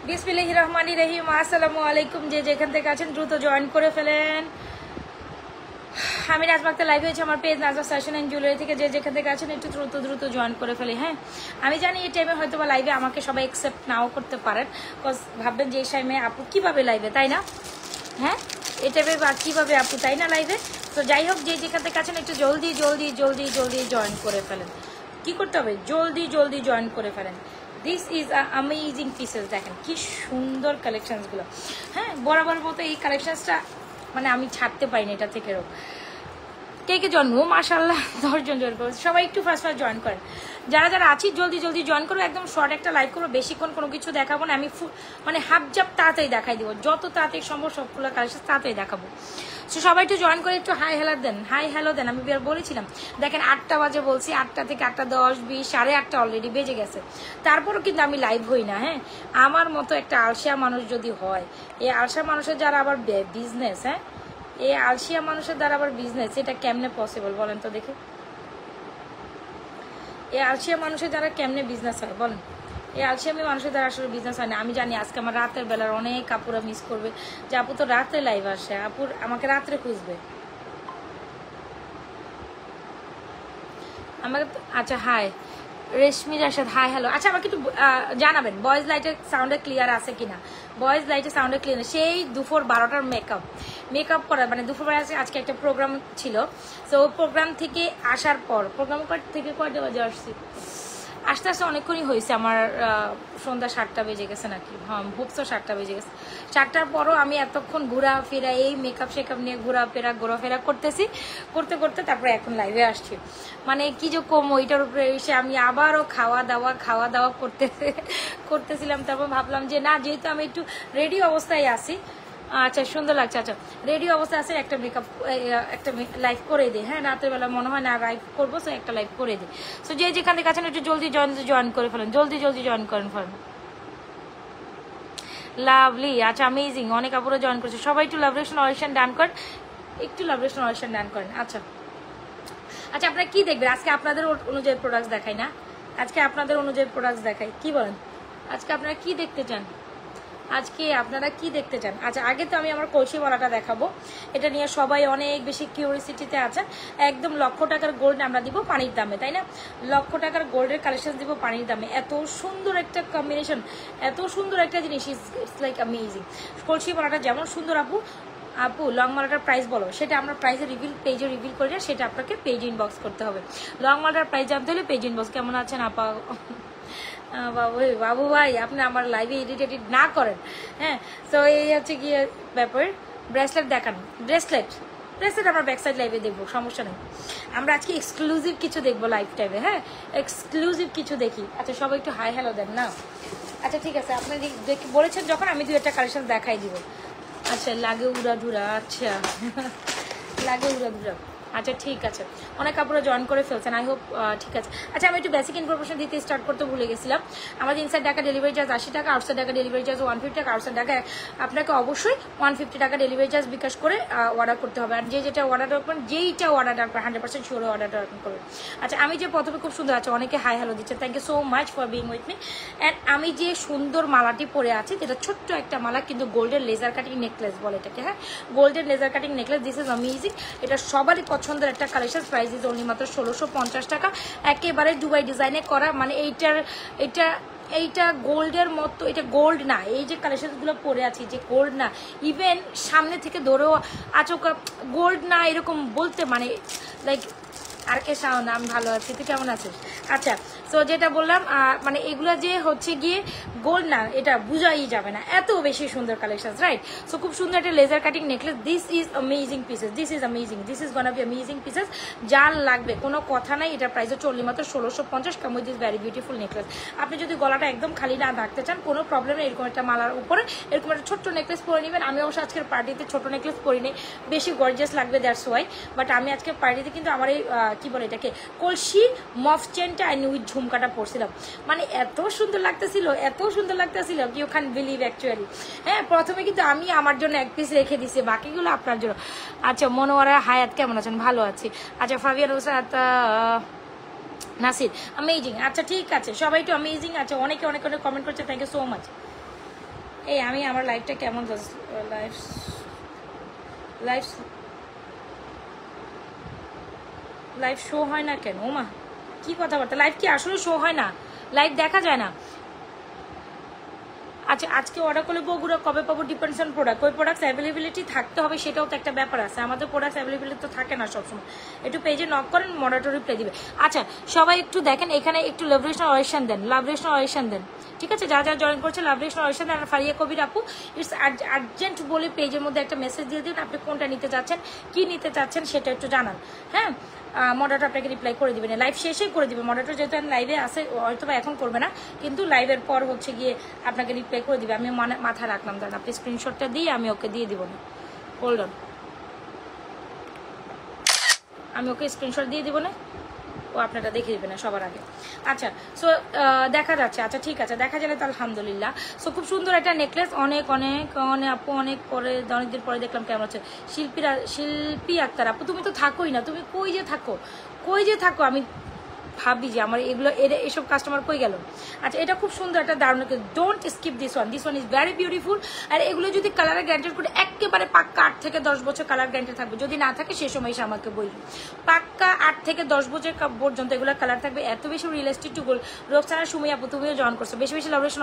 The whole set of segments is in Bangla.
বিসমিল্লাহির রহমানির রহিম। আসসালামু আলাইকুম। যে যেখান থেকে আছেন দ্রুত জয়েন করে ফেলেন। আমি নাজমা আক্তার লাইভ হয়েছে আমার page Nazma fashion and jewellery থেকে। যে যেখান থেকে আছেন একটু দ্রুত জয়েন করে ফেলি। হ্যাঁ, আমি জানি এই টাইমে হয়তো বা লাইভে আমাকে সবাই অ্যাকসেপ্ট নাও করতে পারেন, বিকজ ভাববেন যে এই টাইমে আপু কীভাবে লাইভে, তাই না? হ্যাঁ, এই টাইমে কীভাবে আপু, তাই না লাইভে? তো যাই হোক, যে যেখান থেকে আছেন একটু জলদি জয়েন করে ফেলেন। কি করতে হবে? জলদি জয়েন করে ফেলেন। This is amazing pieces. দেখেন কি সুন্দর কালেকশনসগুলো। হ্যাঁ, বরাবর মতো এই কালেকশনসটা মানে আমি ছাড়তে পারিনি এটা থেকেও। কে জন্ম মাশাআল্লাহ 10 জন জয়েন করবে। সবাই একটু ফার্স্ট জয়েন করেন। যারা আছি জলদি জয়েন করো। একদম শর্ট একটা লাইভ করবো, বেশিক্ষণ কোনো কিছু দেখাবো না। আমি মানে হাফ জাপ তাড়াতাড়ি দেখাই দিব, যত তাড়াতাড়ি সম্ভব সবগুলো কালেকশন তাড়াতাড়ি দেখাবো। সো সবাই একটু জয়েন করে একটু হাই হ্যালো দেন। আমি বলেছিলাম দেখেন 8টা বাজে বলছি, 8টা থেকে 8টা 10, 20, 8:30 অলরেডি বেজে গেছে, তারপরও কিন্তু আমি লাইভ হই না। হ্যাঁ, আমার মতো একটা আলসিয়া মানুষ যদি হয়, এই আলসিয়া মানুষের যারা আবার বিজনেস, হ্যাঁ এই আলসিয়া মানুষের দ্বারা আবার বিজনেস, এটা কেমনে পসিবল বলেন তো দেখি? এই আলসিয়া মানুষের দ্বারা কেমনে বিজনেস হয় বলেন? এই আলসিয়ামি মানুষের দ্বারা আসলে বিজনেস হয় না। আমি জানি আজকে আমার রাতের বেলার অনেক আপুরা মিস করবে যে আপু তো রাত্রে লাইভ আসে, আপুর আমাকে রাত্রে খুঁজবে আমাকে। আচ্ছা, হাই রেশমি রাশাদ, হাই হ্যালো। আচ্ছা, আমাকে একটু জানাবেন ভয়েস লাইটের সাউন্ডে ক্লিয়ার আছে কিনা? ভয়েস লাইটের সাউন্ডে ক্লিয়ার। সেই দুপুর 12টার মেকআপ করা, মানে দুপুর আজকে একটা প্রোগ্রাম ছিল। তো প্রোগ্রাম থেকে আসার পর, প্রোগ্রাম থেকে কয়টা বাজে আসছি, আস্তে আস্তে অনেকক্ষণই হয়েছে আমার, সন্ধ্যা 7টা বেজে গেছে নাকি, হ্যাঁ হোপসো 7টা বেজে গেছে। 7টার পরও আমি এতক্ষণ ঘোরাফেরা, এই মেকআপ শেকআপ নিয়ে ঘোরাফেরা করতে তারপরে এখন লাইভে আসছি। মানে কি যে কম, ওইটার উপরে এসে আমি আবারও খাওয়া দাওয়া করতেছিলাম। তারপর ভাবলাম যে না, যেহেতু আমি একটু রেডি অবস্থায় আছি, আচ্ছা সুন্দর লাগছে, আচ্ছা রেডি অবস্থা আছে, একটা লাইভ করে দিই। হ্যাঁ, রাতের বেলা মনে হয় না লাইভ করবো, সো একটা লাইভ করে দিই। সো যে যেখান থেকে আছেন একটু জলদি জয়েন করে ফেলেন, জলদি জয়েন করেন ফেলেন। লাভলি, আচ্ছা অ্যামেজিং, অনেক আপুরা জয়েন করেছে। সবাই একটু লাভরেশন অরিশন ডান করেন, আচ্ছা আপনারা কি দেখবেন আজকে? আপনাদের অনুযায়ী প্রোডাক্টস দেখাই না আজকে? আপনাদের অনুযায়ী প্রোডাক্টস দেখাই, কি বলেন? আজকে আপনারা কি দেখতে চান? আচ্ছা, আগে তো আমি আমার কলসিওয়ালাটা দেখাবো। এটা নিয়ে সবাই অনেক বেশি কিউরিসিটিতে আছেন। একদম 1,00,000 টাকার গোল্ড আমরা দিব পানির দামে, তাই না? 1,00,000 টাকার গোল্ডের কালেকশন দিব পানির দামে। এত সুন্দর একটা কম্বিনেশন, এত সুন্দর একটা জিনিস, ইটস লাইক অ্যামেজিং। কলসিওয়ালাটা যেমন সুন্দর আপু লং মালাটার প্রাইস বলো, সেটা আমরা পেজে রিভিল করি না, সেটা আপনাকে পেজ ইনবক্স করতে হবে। লং মালাটার প্রাইস জানতে হলে পেজ ইনবক্স। কেমন আছেন আপা? বাবু ভাই, আপনি আমার লাইভে এডিট না করেন। হ্যাঁ, তো এই হচ্ছে গিয়ে ব্যাপার। ব্রেসলেট দেখান, ব্রেসলেট আমরা ব্যাকসাইড লাইভে দেখবো, সমস্যা নেই। আমরা আজকে এক্সক্লুসিভ কিছু দেখবো লাইভ টাইমে। হ্যাঁ, এক্সক্লুসিভ কিছু দেখি। আচ্ছা, সবাই একটু হাই হ্যালো দেন না। আচ্ছা ঠিক আছে, আপনি বলেছেন যখন, আমি 2-1টা কালেকশন দেখাই দিব। আচ্ছা, লাগে উড়াধুরা, আচ্ছা লাগে উড়াধুরা, আচ্ছা ঠিক আছে। অনেক কাপড়ে জয়েন করে ফেলছেন, আই হোপ ঠিক আছে। আচ্ছা, আমি একটু বেসিক ইনফরমেশন দিতে স্টার্ট করতে ভুলে গেছিলাম। আমাদের ইনসাইড ঢাকা ডেলিভারি চার্জ 80 টাকা, আউটসাইড ঢাকা ডেলিভারি চার্জ 150 টাকা। আউটসাইড ঢাকা আপনাকে অবশ্যই 150 টাকা ডেলিভারি চার্জ বিকাশ করে অর্ডার করতে হবে। আর যেটা অর্ডার রাখবেন, যেইটা অর্ডার রাখবেন 100% শিওর অর্ডারটা করবেন। আচ্ছা, আমি যে প্রথমে খুব সুন্দর আছে, অনেকে হাই হ্যালো দিচ্ছেন, thank you so much for being with me. And আমি যে সুন্দর মালাটি পরে আছি, যেটা ছোট্ট একটা মালা, কিন্তু গোল্ডের লেজার কাটিং নেকলেস বলে এটাকে। হ্যাঁ, গোল্ডের laser cutting necklace, this is amazing. এটা সবারই পছন্দের একটা কালেকশন। প্রাইস ইজ অনলি মাত্র 1650 টাকা। একেবারে দুবাই ডিজাইনে করা, মানে এইটা গোল্ডের মতো, এটা গোল্ড না। এই যে কালেকশনগুলো পরে আছি, যে গোল্ড না, ইভেন সামনে থেকে ধরেও আচমকা গোল্ড না এরকম বলতে, মানে লাইক আর কে শাওন, আমি ভালো আছি, তুই কেমন আছিস? আচ্ছা, সো যেটা বললাম, মানে এগুলো যে হচ্ছে গিয়ে গোল্ড না, এটা বুঝাই যাবে না, এত বেশি সুন্দর কালেকশন, রাইট? সো খুব সুন্দর একটা laser cutting necklace. This is amazing pieces, this is gonna be amazing pieces. যার লাগবে কোনো কথা নাই, এটার প্রাইস হচ্ছে অনলি মাত্র 1650। Come with this very beautiful necklace. আপনি যদি গলাটা একদম খালি না রাখতে চান, কোনো প্রবলেম নেই, এরকম একটা মালার উপরে এরকম একটা ছোট্ট নেকলেস পরে নেবেন। আমি অবশ্য আজকের পার্টিতে ছোট নেকলেস পরিনি, বেশি গর্জিয়াস লাগবে, দ্যাটস ওয়াই। বাট আমি আজকে পার্টিতে কিন্তু আমার এই কি বলে এটাকে, কলসি মফ চেনটা অ্যান্ড উইথ ঝুমকাটা পরছিলাম। মানে এত সুন্দর লাগতেছিল, ইউ ক্যান বিলিভ অ্যাকচুয়ালি। হ্যাঁ, প্রথমে কিন্তু আমি আমার জন্য এক পিস রেখে দিছি, বাকিগুলো আপনার জন্য। আচ্ছা, মনোয়ারা হায়াত কেমন আছেন? ভালো আছি। আচ্ছা, ফাবিয়ান হোসেন নাসির অ্যামেজিং। আচ্ছা ঠিক আছে, সবাই একটু অ্যামেজিং আছে, অনেকে অনেক কমেন্ট করছে, থ্যাংক ইউ সো মাচ। এই আমি আমার লাইফটা কেমন লাইফ লাইফ লাইভ শো হয় না কেন? ওমা কি কথাবার্তা, লাইভ কি আসলে শো হয় না? লাইভ দেখা যায় না? আচ্ছা আজকে অর্ডার করলে বগুড়া কবে পাবো? Depends on product. ওই প্রোডাক্টস অ্যাভেলেবিলিটি থাকতে হবে, সেটাও তো একটা ব্যাপার আছে। আমাদের প্রোডাক্টস অ্যাভেলেবিলিটি তো থাকে না সবসময়। একটু পেজে নক করেন, মডারেটর রিপ্লাই দিবে। আচ্ছা সবাই একটু দেখেন, এখানে একটু লাভ রেশন অয়েশন দেন, লাভ রেশন অয়েশন দেন, ঠিক আছে? যা যা জয়েন করছে লাভ রেশন অয়েশন দেন। আর ফারিয়া কবির আপু ইটস আর্জেন্ট বলে পেজের মধ্যে একটা মেসেজ দিয়ে দিন, আপনি কোনটা নিতে চাচ্ছেন, কি নিতে চাচ্ছেন সেটা একটু জানান। হ্যাঁ, মডারেটর আপনাকে রিপ্লাই করে দিবেন, লাইভ শেষেই করে দিবে মডারেটর, যেহেতু আমি লাইভে আসে হয়তো বা এখন করবে না, কিন্তু লাইভের পর হচ্ছে গিয়ে আপনাকে রিপ্লাই করে দিবে। আমি মাথা রাখলাম, দাঁড়ান আপনি স্ক্রিনশটটা দিয়ে আমি ওকে দিয়ে দিব না, হোল্ড অন, আমি ওকে স্ক্রিনশট দিয়ে দিব না, ও আপনারা দেখে দিবে না সবার আগে। আচ্ছা সো দেখা যাচ্ছে, আচ্ছা ঠিক আছে, দেখা যাবে তো আলহামদুলিল্লাহ। সো খুব সুন্দর একটা নেকলেস, অনেক অনেক অনেক আপু অনেক পরে অনেকদিন পরে দেখলাম কেমন হচ্ছে। শিল্পী আক্তার আপু তুমি তো থাকোই না, তুমি কই যে থাকো, আমি ভাবি যে আমার এসব কাস্টমার কই গেল। আচ্ছা এটা খুব সুন্দর একটা দারুণ, don't skip this one is very beautiful. আর এগুলো যদি কালারে গ্যারান্টেড করে একেবারে পাক্কা 8 থেকে 10 বছর কালার গ্যারান্টেড থাকবে, যদি না থাকে সে সময় এসে আমাকে বলবে। পাক্কা 8 থেকে 10 বছর পর্যন্ত এগুলো কালার থাকবে, এত বেশি realistic to gold. Roksana Sumi আপু তুমিও জয়েন করছো, বেশি বেশি লাভরেশন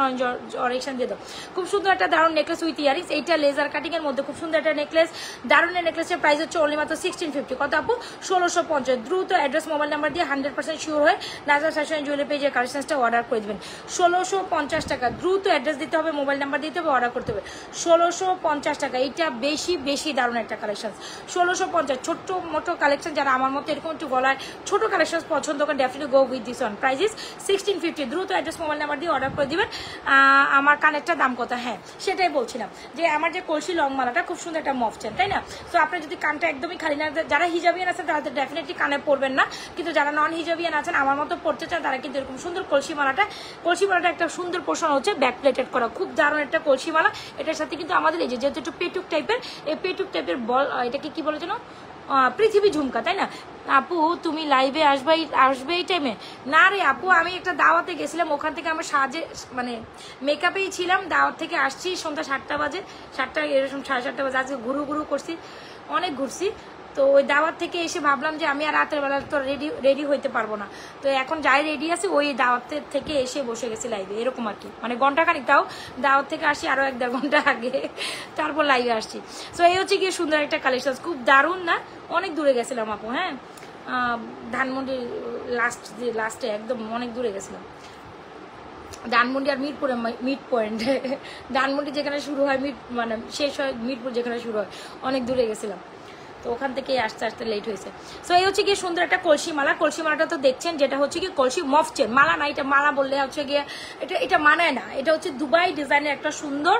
অরেকশন দিয়ে দাও। খুব সুন্দর একটা দারুণ নেকলেস উইথ ইয়ারিংস, এইটা লেজার কাটিং এর মধ্যে খুব সুন্দর একটা নেকলেস। দারুণের নেকলেসের প্রাইস হচ্ছে অনলি মাত্র 1650। কত আপু? 1650। দ্রুত অ্যাড্রেস মোবাইল নাম্বার দিয়ে 100% শিওর হয়ে নাজা ফ্যাশন জুয়েলারি পেজের কালেকশনসটা অর্ডার করে দেবেন। 1650 টাকা, দ্রুত অ্যাড্রেস দিতে হবে, মোবাইল নাম্বার দিতে হবে, অর্ডার করতে হবে। 1650 টাকা, এইটা বেশি বেশি দারুণ একটা কালেকশন। 1650 ছোট্ট মোটো কালেকশন, যারা আমার মতো এরকম একটু গলায় ছোট কালেকশন পছন্দ করেন definitely go with this one. Price is 1650। দ্রুত অ্যাড্রেস মোবাইল নাম্বার দিয়ে অর্ডার করে দিবেন। আমার কানেরটা দাম কত? হ্যাঁ সেটাই বলছিলাম যে আমার যে কলসি লং মালাটা খুব সুন্দর একটা মফ চেন, তাই না? তো আপনি যদি কানটা একদমই খালি না, যারা হিজাবিয়ান আছেন তারা ডেফিনেটলি কানে পরবেন না, কিন্তু যারা নন হিজাবিয়ান আছেন আমার মতো পড়তে চান তারা কিন্তু এরকম সুন্দর কলসি মালাটা একটা সুন্দর পোর্শন হচ্ছে ব্যাক প্লেটেড করা, খুব দারুণ একটা কলসি মালা। এটার সাথে কিন্তু আমাদের এই যেহেতু একটু পেটুক টাইপের, এই পেটুক টাইপের বল, এটাকে কি বলে যেন, পৃথিবী ঝুমকা, তাই না? আপু তুমি লাইভে আসবে এই টাইমে? না রে আপু, আমি একটা দাওয়াতে গেছিলাম, ওখান থেকে আমার সাজে মানে মেকআপেই ছিলাম, দাওয়াত থেকে আসছি সন্ধ্যা 7টা বাজে, 7টা এরকম 7:30 বাজে। আজকে ঘুরু করছি, অনেক ঘুরছি। তো ওই দাওয়াত থেকে এসে ভাবলাম যে আমি আর রাতের বেলা তো রেডি হইতে পারবো না, তো এখন যাই রেডি আছে ওই দাওয়াতের থেকে এসে বসে গেছি লাইভে, এরকম আর কি। মানে ঘন্টাখানিক, তাও দাওয়াত থেকে আসি আরো 1-1.5 ঘন্টা আগে, তারপর লাইভে আসছি। সো এই হচ্ছে গিয়ে সুন্দর একটা কালেকশন, খুব দারুণ না? অনেক দূরে গেছিলাম আপু, হ্যাঁ ধানমন্ডির লাস্টে একদম অনেক দূরে গেছিলাম, ধানমন্ডি আর মিরপুরে, মিড পয়েন্ট, ধানমন্ডি যেখানে শুরু হয় মানে শেষ হয় মিরপুর যেখানে শুরু হয়, অনেক দূরে গেছিলাম, তো ওখান থেকে আসতে আসতে লেট হয়েছে। সো এই হচ্ছে গিয়ে সুন্দর একটা কলসি মালা। কলসি মালাটা তো দেখছেন, যেটা হচ্ছে কি কলসি মফ চেন, মালা না, এটা মালা বললে হচ্ছে গিয়ে এটা মানায় না, এটা হচ্ছে দুবাই ডিজাইনের একটা সুন্দর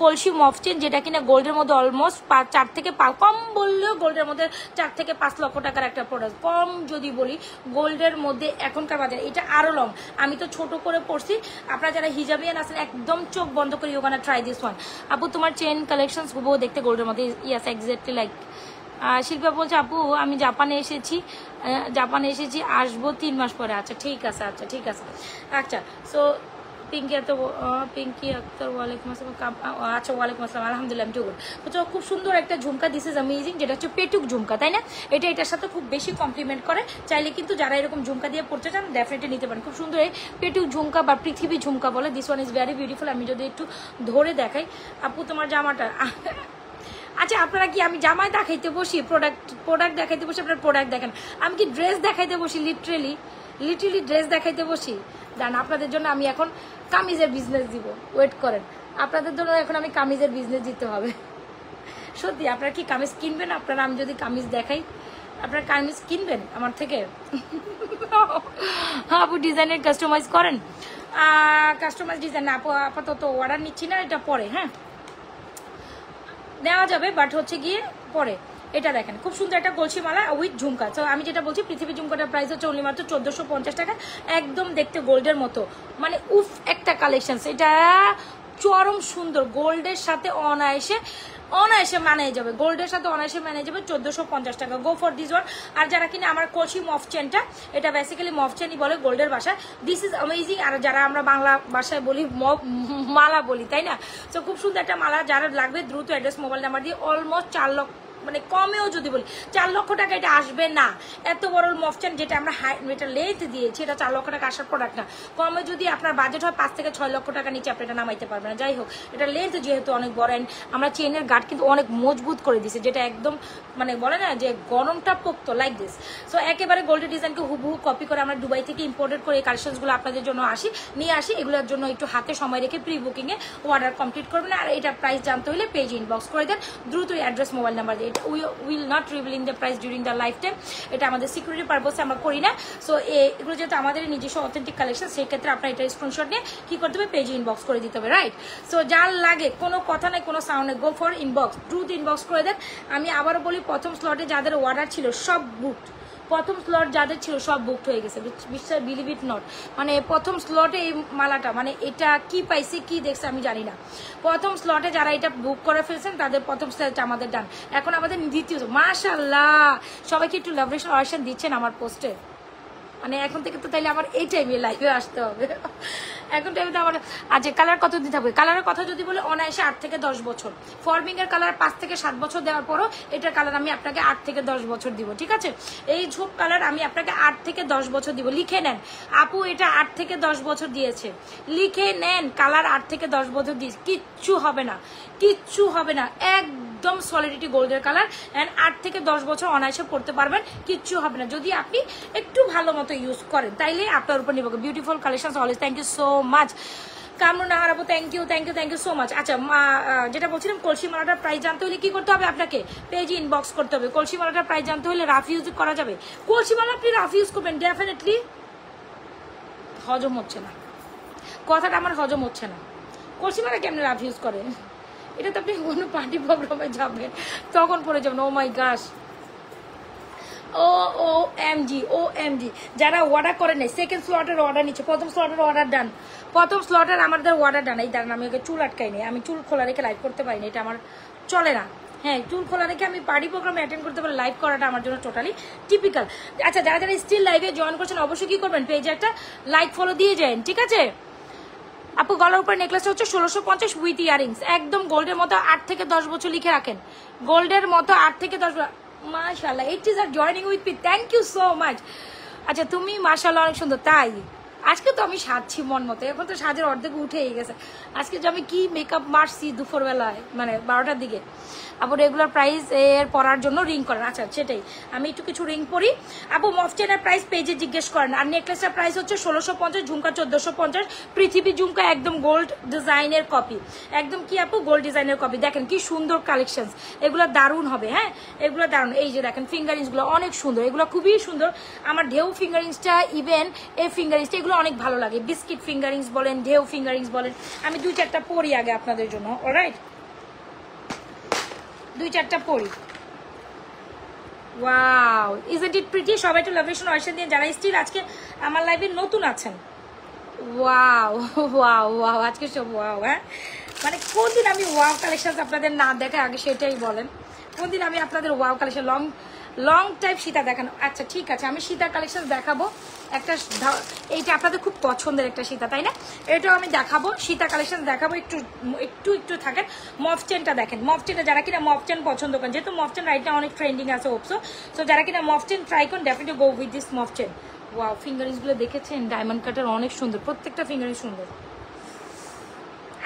কলসি মফ চেন, যেটা কিনা গোল্ডের মধ্যে অলমোস্ট 4 থেকে 5, কম বললেও গোল্ডের মধ্যে 4 থেকে 5 লক্ষ টাকার একটা প্রোডাক্ট, কম যদি বলি গোল্ডের মধ্যে এখনকার বাজারে। এটা আরো লং, আমি তো ছোট করে পড়ছি, আপনারা যারা হিজাবিয়ান আছেন একদম চোখ বন্ধ করে ওখানে ট্রাই দিস ওয়ান। আপু তোমার চেন কালেকশন হুবহু দেখতে গোল্ডের মধ্যে, ইয়াস এক্স্যাক্টলি লাইক। শিল্পা বলছে আপু আমি জাপানে এসেছি, আসবো 3 মাস পরে। আচ্ছা ঠিক আছে, আচ্ছা ঠিক আছে। আচ্ছা সো পিঙ্কি আক্তার ওয়ালাইকুম আসসালাম। আচ্ছা ওয়ালাইকুম আসসালাম, আলহামদুলিল্লাহ আমি টুকুর। তো খুব সুন্দর একটা ঝুমকা, দিস ইজ অ্যামেজিং, যেটা হচ্ছে পেটুক ঝুমকা, তাই না? এটার সাথে খুব বেশি কমপ্লিমেন্ট করে, চাইলে কিন্তু যারা এরকম ঝুমকা দিয়ে পড়তে চান ডেফিনেটলি নিতে পারেন। খুব সুন্দর এই পেটুক ঝুমকা বা পৃথিবী ঝুমকা বলে, this one is very beautiful. আমি যদি একটু ধরে দেখাই আপু তোমার জামাটা, আচ্ছা আপনারা কি আমি জামায় দেখাইতে বসি, প্রোডাক্ট দেখাইতে বসি, আপনার প্রোডাক্ট দেখেন, আমি কি ড্রেস দেখাইতে বসি, লিটারেলি ড্রেস দেখাইতে বসি? দাঁড়ান আপনাদের জন্য আমি এখন কামিজের বিজনেস দিব, ওয়েট করেন, আপনাদের জন্য এখন আমি কামিজের বিজনেস দিতে হবে। সত্যি আপনারা কি কামিজ কিনবেন? আপনারা আমি যদি কামিজ দেখাই আপনারা কামিজ কিনবেন আমার থেকে? আপু ডিজাইনের কাস্টমাইজ করেন? কাস্টমাইজ ডিজাইন আপু আপাতত অর্ডার নিচ্ছি না, এটা পরে হ্যাঁ নেওয়া যাবে, বাট হচ্ছে গিয়ে পরে। এটা দেখেন খুব সুন্দর একটা কলসি মালা উইথ ঝুমকা। তো আমি যেটা বলছি পৃথিবী ঝুমকাটার প্রাইস হচ্ছে অনলি মাত্র 1450 টাকা, একদম দেখতে গোল্ডের মতো, মানে উফ একটা কালেকশন। এটা চরম সুন্দর, গোল্ডের সাথে অনায়াসে মানিয়ে যাবে, গোল্ডের সাথে অনায়াসে মানিয়ে যাবে 1450 টাকা। Go for this one. আর যারা কিনা আমার কলসি মফ চেনটা, এটা বেসিক্যালি মফ চেনই বলে গোল্ডের ভাষায়, দিস ইজ অ্যামেজিং। আর যারা আমরা বাংলা ভাষায় বলি মালা বলি, তাই না? তো খুব সুন্দর একটা মালা, যারা লাগবে দ্রুত অ্যাড্রেস মোবাইল নাম্বার দিয়ে অলমোস্ট 4 লক্ষ, মানে কমেও যদি বলি 4 লক্ষ টাকা এটা আসবে না। এত বড় মফচেন যেটা আমরা এটা লেন্থ দিয়েছি, এটা 4 লক্ষ টাকা আসার প্রোডাক্ট না। কমে যদি আপনার বাজেট হয় 5 থেকে 6 লক্ষ টাকা নিচে আপনি এটা নামাইতে পারবেন না। যাই হোক, এটা লেন্থ যেহেতু অনেক বড়, আমরা চেনের গার্ড কিন্তু অনেক মজবুত করে দিছি, যেটা একদম মানে বলে না যে গরমটা পোক্ত লাইক দিস। সো একেবারে গোল্ডের ডিজাইনকে হুবহু কপি করে আমরা দুবাই থেকে ইম্পোর্টেড করে এই কালেকশনসগুলো আপনাদের জন্য নিয়ে আসি। এগুলোর জন্য একটু হাতে সময় রেখে প্রি বুকিংয়ে অর্ডার কমপ্লিট করবেন। আর এটার প্রাইস জানতে হলে পেজ ইনবক্স করে দেন, দ্রুত অ্যাড্রেস মোবাইল নাম্বার দিয়ে। Will not revealing the price during the life time, এটা আমাদের সিকিউরিটি পারপাসে আমরা করি না। সো এগুলো যেহেতু আমাদের নিজস্ব অথেন্টিক কালেকশন, সেই ক্ষেত্রে আপনার এটা স্ক্রিনশট নিয়ে কি করতে হবে, পেজে ইনবক্স করে দিতে হবে, রাইট? সো যার লাগে কোনো কথা নাই, কোনো সাউন্ড নেই, গো ফর ইনবক্স, দ্রুত ইনবক্স করে দেন। আমি আবারও বলি, প্রথম স্লটে যাদের অর্ডার ছিল সব বুকড, প্রথম স্লট যাদের ছিল সব বুকড হয়ে গেছে, বিশ্বাস বিলিভ ইট নট। মানে প্রথম স্লটে এই মালাটা, মানে এটা কি পাইছে কি দেখছে আমি জানি না, প্রথম স্লটে যারা এটা বুক করে ফেলছেন তাদের প্রথম স্লট আমাদের ডান। এখন আমাদের দ্বিতীয়, মাশাআল্লাহ সবাইকে একটু লাভ রেশন দিচ্ছেন আমার পোস্টে। মানে এখন থেকে তো তাইলে আমার এই টাইমে লাইভে আসতে হবে, এখন টাইমে তো আমার। আচ্ছা, কালার কতদিন থাকবে? কালারের কথা যদি বলে অনায়াসে 8 থেকে 10 বছর। ফর্মিং এর কালার 5 থেকে 7 বছর দেওয়ার পরও এটার কালার আমি আপনাকে 8 থেকে 10 বছর দিব, ঠিক আছে? এই ঝোপ কালার আমি আপনাকে 8 থেকে 10 বছর দিব, লিখে নেন। আপু এটা 8 থেকে 10 বছর দিয়েছে, লিখে নেন। কালার 8 থেকে 10 বছর দিয়েছে, কিচ্ছু হবে না, কিচ্ছু হবে না, একদম সলিডিটি গোল্ডের কালার। অ্যান্ড 8 থেকে 10 বছর অনায়াসে পড়তে পারবেন, কিচ্ছু হবে না যদি আপনি একটু ভালো মতো ইউজ করেন, তাইলে আপনার উপর নির্ভর। Beautiful collection always, thank you so much. Kamrunnahar হারাবো, থ্যাংক ইউ সো মাচ। আচ্ছা, যেটা বলছিলাম, কলসি মালাটার প্রাইস জানতে হলে কি করতে হবে? আপনাকে পেজে ইনবক্স করতে হবে। কলসি মালাটার প্রাইস জানতে হলে রাফ ইউজ করা যাবে। কলসি মালা আপনি রাফ ইউজ করবেন ডেফিনেটলি, হজম হচ্ছে না কথাটা, আমার হজম হচ্ছে না। কলসি মালা কেমন রাফ ইউজ করে? এটা তো আপনি কোনো পার্টি প্রোগ্রামে যাবেন তখন পরে যাবেন। ও মাই গাশ, OMG, যারা অর্ডার করে নেই, সেকেন্ড স্লটের অর্ডার নিচ্ছে, প্রথম স্লটের অর্ডার ডান, প্রথম স্লটের আমাদের অর্ডার ডান। এই দাঁড়ান, আমি ওকে চুল আটকাই নি, আমি চুল খোলা রেখে লাইভ করতে পারি না, এটা আমার চলে না। হ্যাঁ, চুল খোলা রেখে আমি পার্টি প্রোগ্রামে অ্যাটেন্ড করতে পারি, লাইভ করাটা আমার জন্য টোটালি টিপিক্যাল। আচ্ছা, যারা যারা স্টিল লাইভে জয়েন করছেন অবশ্যই কি করবেন, পেজে একটা লাইক ফলো দিয়ে যান, ঠিক আছে? আপু গলার উপর নেকলেসটা হচ্ছে 1650 উইথ ইয়ারিংস, একদম গোল্ডের মতো 8 থেকে 10 বছর লিখে রাখেন, গোল্ডের মতো 8 থেকে 10 বছর। মাশাআল্লাহ, 80s আর joining with me, thank you so much. আচ্ছা, তুমি মাশাআল্লাহ অনেক সুন্দর। তাই আজকে তো আমি সাজছি মন মতো, এখন তো সাজের অর্ধেক উঠেই গেছে। আজকে যে আমি কি মেকআপ মারছি দুপুরবেলায়, মানে 12টার দিকে। আপু রেগুলার প্রাইস এর পরার জন্য রিং করেন? আচ্ছা, সেটাই, আমি একটু কিছু রিং পরি। আপু মফ চেনের প্রাইস পেজে জিজ্ঞেস করেন। আর নেকলেসের প্রাইস হচ্ছে 1650, ঝুমকা 1450, পৃথিবী ঝুমকা একদম গোল্ড ডিজাইনের কপি, একদম কি আপু গোল্ড ডিজাইনের কপি। দেখেন কি সুন্দর কালেকশন, এগুলো দারুণ হবে। হ্যাঁ, এগুলো দারুণ। এই যে দেখেন ফিঙ্গারিংসগুলো অনেক সুন্দর, এগুলো খুবই সুন্দর। আমার ঢেউ ফিঙ্গারিংসটা, ইভেন এই ফিঙ্গারিংসটা, এগুলো অনেক ভালো লাগে। বিস্কিট ফিঙ্গারিংস বলেন, ঢেউ ফিঙ্গারিংস বলেন। আমি 2-4টা পরি আগে আপনাদের জন্য, অলরাইট? 2-4টা পরি। Wow, isn't it pretty? সবাই একটু লাভ রেশন অয়েশন দিয়ে, যারা স্টিল আজকে আমার লাইভে নতুন আছেন। ওয়াও ওয়াও ওয়াও, আজকে সব ওয়াও। হ্যাঁ, মানে কোন দিন আমি ওয়াও কালেকশন আপনাদের না দেখে, আগে সেটাই বলেন। কোন দিন আমি আপনাদের wow collection long type Sita দেখানো। আচ্ছা ঠিক আছে, আমি সীতার কালেকশন দেখাবো। একটা এইটা আপনাদের খুব পছন্দের একটা সীতা, তাই না? এটাও আমি দেখাবো, সীতা কালেকশন দেখাবো। একটু একটু একটু থাকেন। মফ চেনটা দেখেন, মফ চেনটা যারা কিনা মফ চেন পছন্দ করেন, যেহেতু মফ চেন রাইট না অনেক ট্রেন্ডিং আছে ওপসো, সো যারা কিনা মফ চেন ট্রাই করেন, ডেফিনেটলি গো উইথ দিস মফ চেন। ওয়াও, ফিঙ্গারিংসগুলো দেখেছেন, ডায়মন্ড কাটার অনেক সুন্দর, প্রত্যেকটা ফিঙ্গারিং সুন্দর।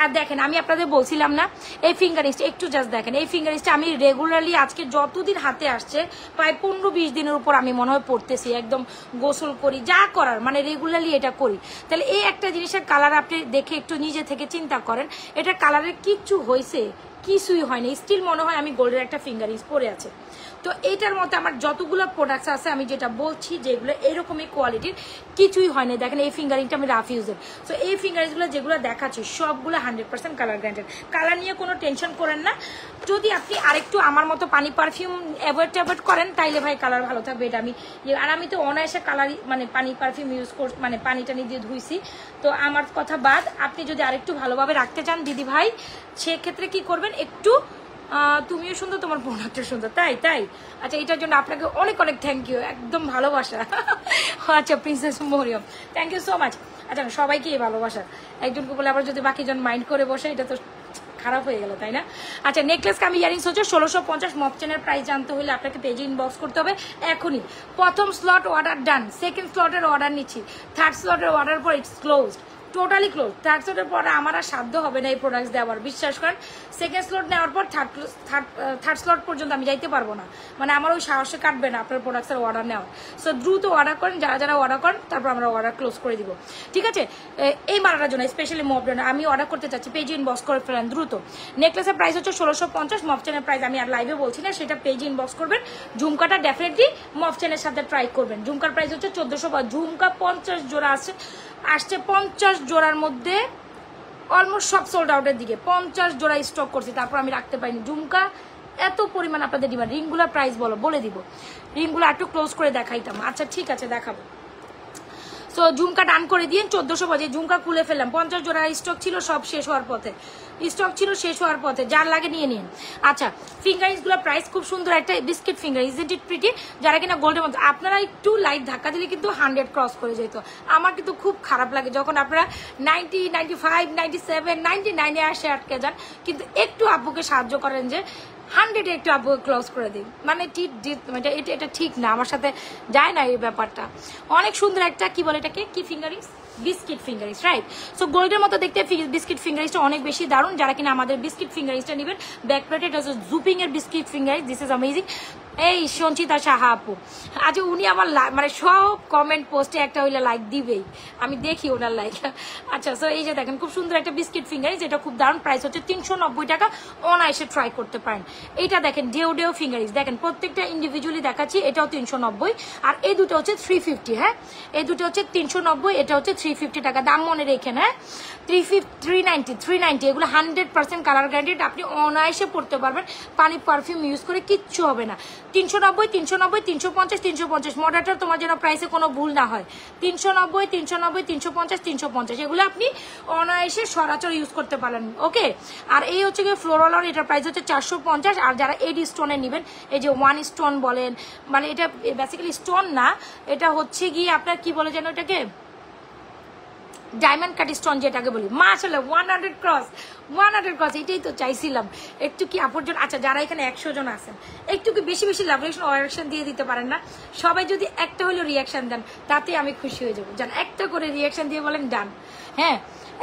আর দেখেন, আমি আপনাদের বলছিলাম না, এই ফিঙ্গারিংসটা একটু জাস্ট দেখেন। এই ফিঙ্গারিংসটা আমি রেগুলারলি আজকে যতদিন হাতে আসছে, প্রায় 15-20 দিনের উপর আমি মনে হয় পড়তেছি, একদম গোসল করি, যা করার মানে রেগুলারলি এটা করি। তাহলে এই একটা জিনিসের কালার আপনি দেখে একটু নিজে থেকে চিন্তা করেন, এটা কালারের কিচ্ছু হয়েছে? কিছুই হয়নি, স্টিল মনে হয় আমি গোল্ডের একটা ফিঙ্গারিংস পরে আছে। তো এইটার মধ্যে আমার যতগুলো প্রোডাক্টস আছে আমি যেটা বলছি যেগুলো এরকমই কোয়ালিটির কিছুই হয় না। দেখেন এই ফিঙ্গারিংটা আমি রাফ ইউজের। সো এই ফিঙ্গারিংসগুলো যেগুলো দেখাচ্ছি সবগুলো 100% কালার গ্যারান্টেড। কালার নিয়ে কোনো টেনশন করেন না। যদি আপনি আরেকটু আমার মতো পানি পারফিউম অ্যাভয়েড করেন তাইলে ভাই কালার ভালো থাকবে। এটা আমি আর আমি তো অনায়াসে কালার মানে পানি পারফিউম ইউজ কর মানে পানিটা নিয়ে দিয়ে ধুইছি। তো আমার কথা বাদ, আপনি যদি আরেকটু ভালোভাবে রাখতে চান দিদি ভাই সেক্ষেত্রে কি করবেন, একটু তুমিও সুন্দর তোমার প্রোডাক্টও সুন্দর। তাই আচ্ছা, এটার জন্য আপনাকে অনেক অনেক থ্যাংক ইউ, একদম ভালোবাসা। আচ্ছা princess Mariam, thank you so much. আচ্ছা সবাইকে ভালোবাসা, একজনকে বলে আবার যদি বাকিজন মাইন্ড করে বসে এটা তো খারাপ হয়ে গেল, তাই না? আচ্ছা নেকলেস কামি ইয়ারিংস হচ্ছে 1650। মফ চেনের প্রাইস জানতে হলে আপনাকে পেজে ইনবক্স করতে হবে এখনই। প্রথম স্লট অর্ডার ডান, সেকেন্ড স্লটের অর্ডার নিচ্ছি, থার্ড স্লটের অর্ডার পর it's closed, totally close. Third স্লটের পরে আমার আর সাধ্য হবে না এই প্রোডাক্টস দেওয়ার, বিশ্বাস করেন। সেকেন্ড স্লট নেওয়ার পর থার্ড স্লট পর্যন্ত আমি যাইতে পারবো না, মানে আমার ওই সাহসে কাটবে না আপনার প্রোডাক্টসের অর্ডার নেওয়ার। সো দ্রুত অর্ডার করেন, যারা অর্ডার করেন, তারপর আমরা অর্ডার ক্লোজ করে দিব, ঠিক আছে? এই মালাটার জন্য স্পেশালি মফ জন্য আমি অর্ডার করতে চাচ্ছি, পেজে ইনবক্স করে ফেলেন দ্রুত। নেকলেসের প্রাইস হচ্ছে 1650, মফ চেনের প্রাইস আমি আর লাইভে বলছি না, সেটা পেজে ইনবক্স করবেন। ঝুমকাটা ডেফিনেটলি মফ চেনের সাথে ট্রাই করবেন। ঝুমকার প্রাইস হচ্ছে 1400। ঝুমকা 50 জোড়া আসছে 50 জোড়ার মধ্যে অলমোস্ট সব সোল্ড আউটের দিকে। 50 জোড়া স্টক করছি, তারপর আমি রাখতে পারিনি। ঝুমকা এত পরিমাণ আপনাদের ডিমান্ড। রিংগুলার প্রাইস বলে দিব, রিংগুলো একটু ক্লোজ করে দেখাইতাম। আচ্ছা ঠিক আছে দেখাবো। সো ঝুমকা ডান করে দিয়ে 1400 বাজে ঝুমকা খুলে ফেললাম। 50 জোড়া স্টক ছিল, সব শেষ হওয়ার পথে, যার লাগে নিয়ে নিন। আচ্ছা ফিঙ্গারিংস গুলো প্রাইস খুব সুন্দর একটা biscuit finger, isn't it pretty? যারা কিনা গোল্ডের মধ্যে, আপনারা একটু লাইট ধাক্কা দিলে কিন্তু 100 ক্রস করে যেত। আমার কিন্তু খুব খারাপ লাগে যখন আপনারা 90, 95, 97, 99-এ আসে আটকে যান, কিন্তু একটু আব্বুকে সাহায্য করেন যে 100-এ একটু আব্বু ক্লোজ করে দিন। মানে এটা ঠিক না, আমার সাথে যায় না এই ব্যাপারটা। অনেক সুন্দর একটা কি বলে এটাকে, কি fingerings, biscuit fingerings, right? So গোল্ডের মতো দেখতে বিস্কিট ফিঙ্গারিংসটা অনেক বেশি দারুণ। যারা কিনা আমাদের বিস্কিট ফিঙ্গারিংসটা নেবেন, ব্যাক প্লেটে এটা হচ্ছে জুপিং এর biscuit fingerings, this is amazing. এই সঞ্চিতা সাহা আপু, আচ্ছা উনি আমার মানে সব কমেন্ট পোস্টে একটা হইলে লাইক দিবেই, আমি দেখি ওনার লাইক। আচ্ছা সো এই যে দেখেন খুব সুন্দর একটা বিস্কিট ফিঙ্গারিংস, এটা খুব দারুণ। প্রাইস হচ্ছে 390 টাকা, অনায়াসে ট্রাই করতে পারেন। এইটা দেখেন ডেও ফিঙ্গারিংস, দেখেন প্রত্যেকটা ইন্ডিভিজুয়ালি দেখাচ্ছি। এটাও 390, আর এই দুটো হচ্ছে 350। হ্যাঁ এই দুটো হচ্ছে 390, এটা হচ্ছে 350 টাকা। দাম মনে রেখেন, হ্যাঁ 390 এগুলো 100% কালার গ্যারান্টেড। আপনি অনায়াসে পড়তে পারবেন, পানি পারফিউম ইউজ করে কিচ্ছু হবে না। 390, 350, 350 মডেলটার তোমার যেন প্রাইসে কোনো ভুল না হয়। 390, 350, এগুলো আপনি অনায়াসে সরাসরি ইউজ করতে পারেন। ওকে, আর এই হচ্ছে গিয়ে ফ্লোরাল, এটার প্রাইস হচ্ছে 450। আর যারা 8 স্টোনে নেবেন, এই যে 1 স্টোন বলেন, মানে এটা বেসিক্যালি স্টোন না, এটা হচ্ছে গিয়ে আপনার কি বলে যেন এটাকে, ডায়মন্ড কাট স্টোন যেটাকে বলি। মাশাআল্লাহ 100 ক্রস, এটাই তো চাইছিলাম। একটু কি আপরজন, আচ্ছা যারা এখানে 100 জন আছেন, একটু কি বেশি লাভ রিয়াকশন দিয়ে দিতে পারেন না? সবাই যদি একটা হলেও রিয়াকশন দেন তাতে আমি খুশি হয়ে যাবো। জান একটা করে রিয়াকশন দিয়ে বলেন ডান, হ্যাঁ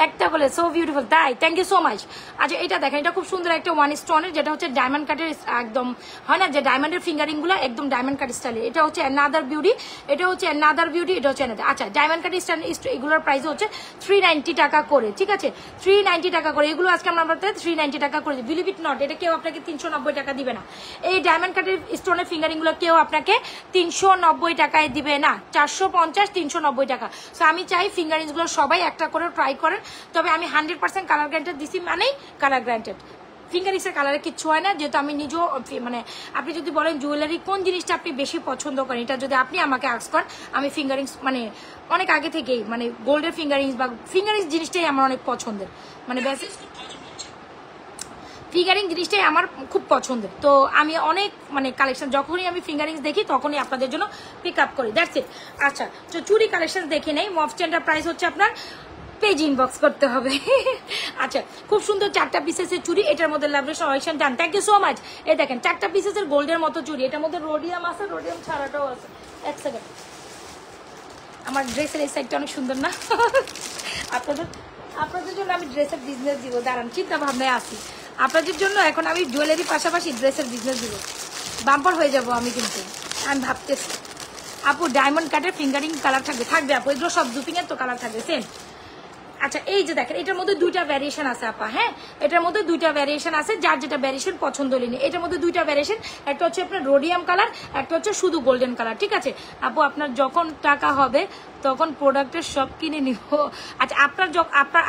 একটা বলে সো বিউটিফুল, তাই থ্যাংক ইউ সো মাচ। আচ্ছা এটা দেখেন, এটা খুব সুন্দর একটা 1 স্টোনের, যেটা হচ্ছে ডায়মন্ড কাটের, একদম হয় না যে ডায়মন্ডের ফিঙ্গারিং গুলো একদম ডায়মন্ড কাট স্টাইলে। এটা হচ্ছে অ্যানাদার বিউটি, এটা হচ্ছে আচ্ছা ডায়মন্ড কাট স্টাইল। এগুলোর প্রাইস হচ্ছে 390 টাকা করে, ঠিক আছে 390 টাকা করে। এগুলো আজকে আমরা 390 টাকা করে দিই, বিলিভ ইট নট। এটা কেউ আপনাকে 390 টাকা দিবে না। এই ডায়মন্ড কাটের স্টোনের ফিঙ্গারিং গুলো কেউ আপনাকে 390 টাকায় দিবে না, 450, 390 টাকা। সো আমি চাই ফিঙ্গারিংস গুলো সবাই একটা করে ট্রাই করেন। তবে আমি 100% কালার গ্যারান্টেড দিছি, মানেই কালার গ্যারান্টেড। ফিঙ্গারিংসের কালারে কিচ্ছু হয় না, যেহেতু আমি নিজেও মানে আপনি যদি বলেন জুয়েলারি কোন জিনিসটা আপনি বেশি পছন্দ করেন, এটা যদি আপনি আমাকে আস্ক করেন, আমি ফিঙ্গারিংস মানে অনেক আগে থেকেই মানে গোল্ডের ফিঙ্গারিংস বা ফিঙ্গারিংস জিনিসটাই আমার অনেক পছন্দের, মানে বেসিক ফিঙ্গারিং জিনিসটাই আমার খুব পছন্দের। তো আমি অনেক মানে কালেকশন যখনই আমি ফিঙ্গারিংস দেখি তখনই আপনাদের জন্য পিক আপ করি, দ্যাটস ইট। আচ্ছা তো চুরি কালেকশন দেখে নেই। মফ চেনটার প্রাইস হচ্ছে আপনার পেজ ইনবক্স করতে হবে। আচ্ছা খুব সুন্দর 4টা পিসেসের চুড়ি, এটার মধ্যে লাভলি সমাইশন done, thank you so much. এই দেখেন 4টা পিসেসের গোল্ডের মতো চুড়ি, এটার মধ্যে রোডিয়াম আছে, রোডিয়াম ছাড়াটাও আছে। এক সেকেন্ড, আমার ড্রেসের এই সাইডটা অনেক সুন্দর না? আপনাদের জন্য আমি ড্রেসের বিজনেস দিব, দাঁড়ান চিন্তা ভাবনায় আসি। আপনাদের জন্য এখন আমি জুয়েলারির পাশাপাশি ড্রেসের বিজনেস দিব, বাম্পার হয়ে যাব আমি। কিন্তু আমি ভাবতেছি আপু ডায়মন্ড কাটের ফিঙ্গারিং কালার থাকবে আপু, এগুলো সব জুপিং এর তো কালার থাকবে সেম। আচ্ছা এই যে দেখেন এটার মধ্যে দুইটা ভ্যারিয়েশন আছে আপা, হ্যাঁ এটার মধ্যে দুইটা ভ্যারিয়েশন আছে, যার যেটা ভ্যারিয়েশন পছন্দ হলেনি। এটার মধ্যে দুইটা ভ্যারিয়েশন, একটা হচ্ছে আপনার রোডিয়াম কালার, একটা হচ্ছে শুধু গোল্ডেন কালার, ঠিক আছে আপু? আপনার যখন টাকা হবে তখন প্রোডাক্টের সব কিনে নিব। আচ্ছা আপনার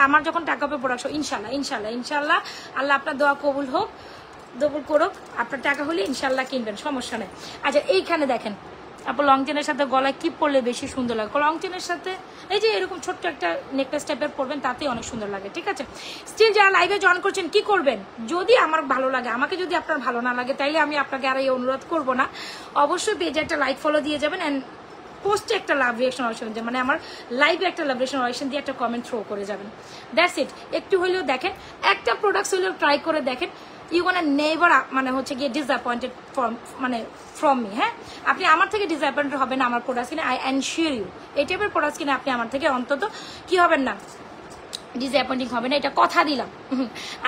আমার যখন টাকা হবে প্রোডাক্ট, ইনশাল্লাহ ইনশাল্লাহ ইনশাল্লাহ, আল্লাহ আপনার দোয়া কবুল হোক, কবুল করুক, আপনার টাকা হলে ইনশাল্লাহ কিনবেন, সমস্যা নেই। আচ্ছা এইখানে দেখেন আপু লং চেনের সাথে গলায় কি পরলে বেশি সুন্দর লাগে? লং চেনের সাথে এই যে এরকম ছোট্ট একটা নেকলেস টাইপের পরবেন, তাতেই অনেক সুন্দর লাগে, ঠিক আছে? স্টিল যারা লাইভে জয়েন করছেন কি করবেন, যদি আমার ভালো লাগে, আমাকে যদি আপনার ভালো না লাগে তাইলে আমি আপনাকে আর এই অনুরোধ করবো না, অবশ্যই পেজে একটা লাইক ফলো দিয়ে যাবেন, অ্যান্ড পোস্টে একটা লাভ রিয়েকশন অপশন, মানে আমার লাইভে একটা লাভ রিয়েকশন অপশন দিয়ে একটা কমেন্ট থ্রো করে যাবেন। That's it. একটু হলেও দেখেন, একটা প্রোডাক্ট হলেও ট্রাই করে দেখেন, ইউ গোনা নেভার মানে হচ্ছে গিয়ে ডিসঅ্যাপয়েন্টেড ফ্রম মি, হ্যাঁ আপনি আমার থেকে ডিসঅ্যাপয়েন্টেড হবেন না আমার প্রোডাক্ট কিনে, আই এনশিওর ইউ। এই টাইপের প্রোডাক্ট কিনে আপনি আমার থেকে অন্তত কি হবেন না, ডিসঅ্যাপয়েন্টিং হবে না, এটা কথা দিলাম।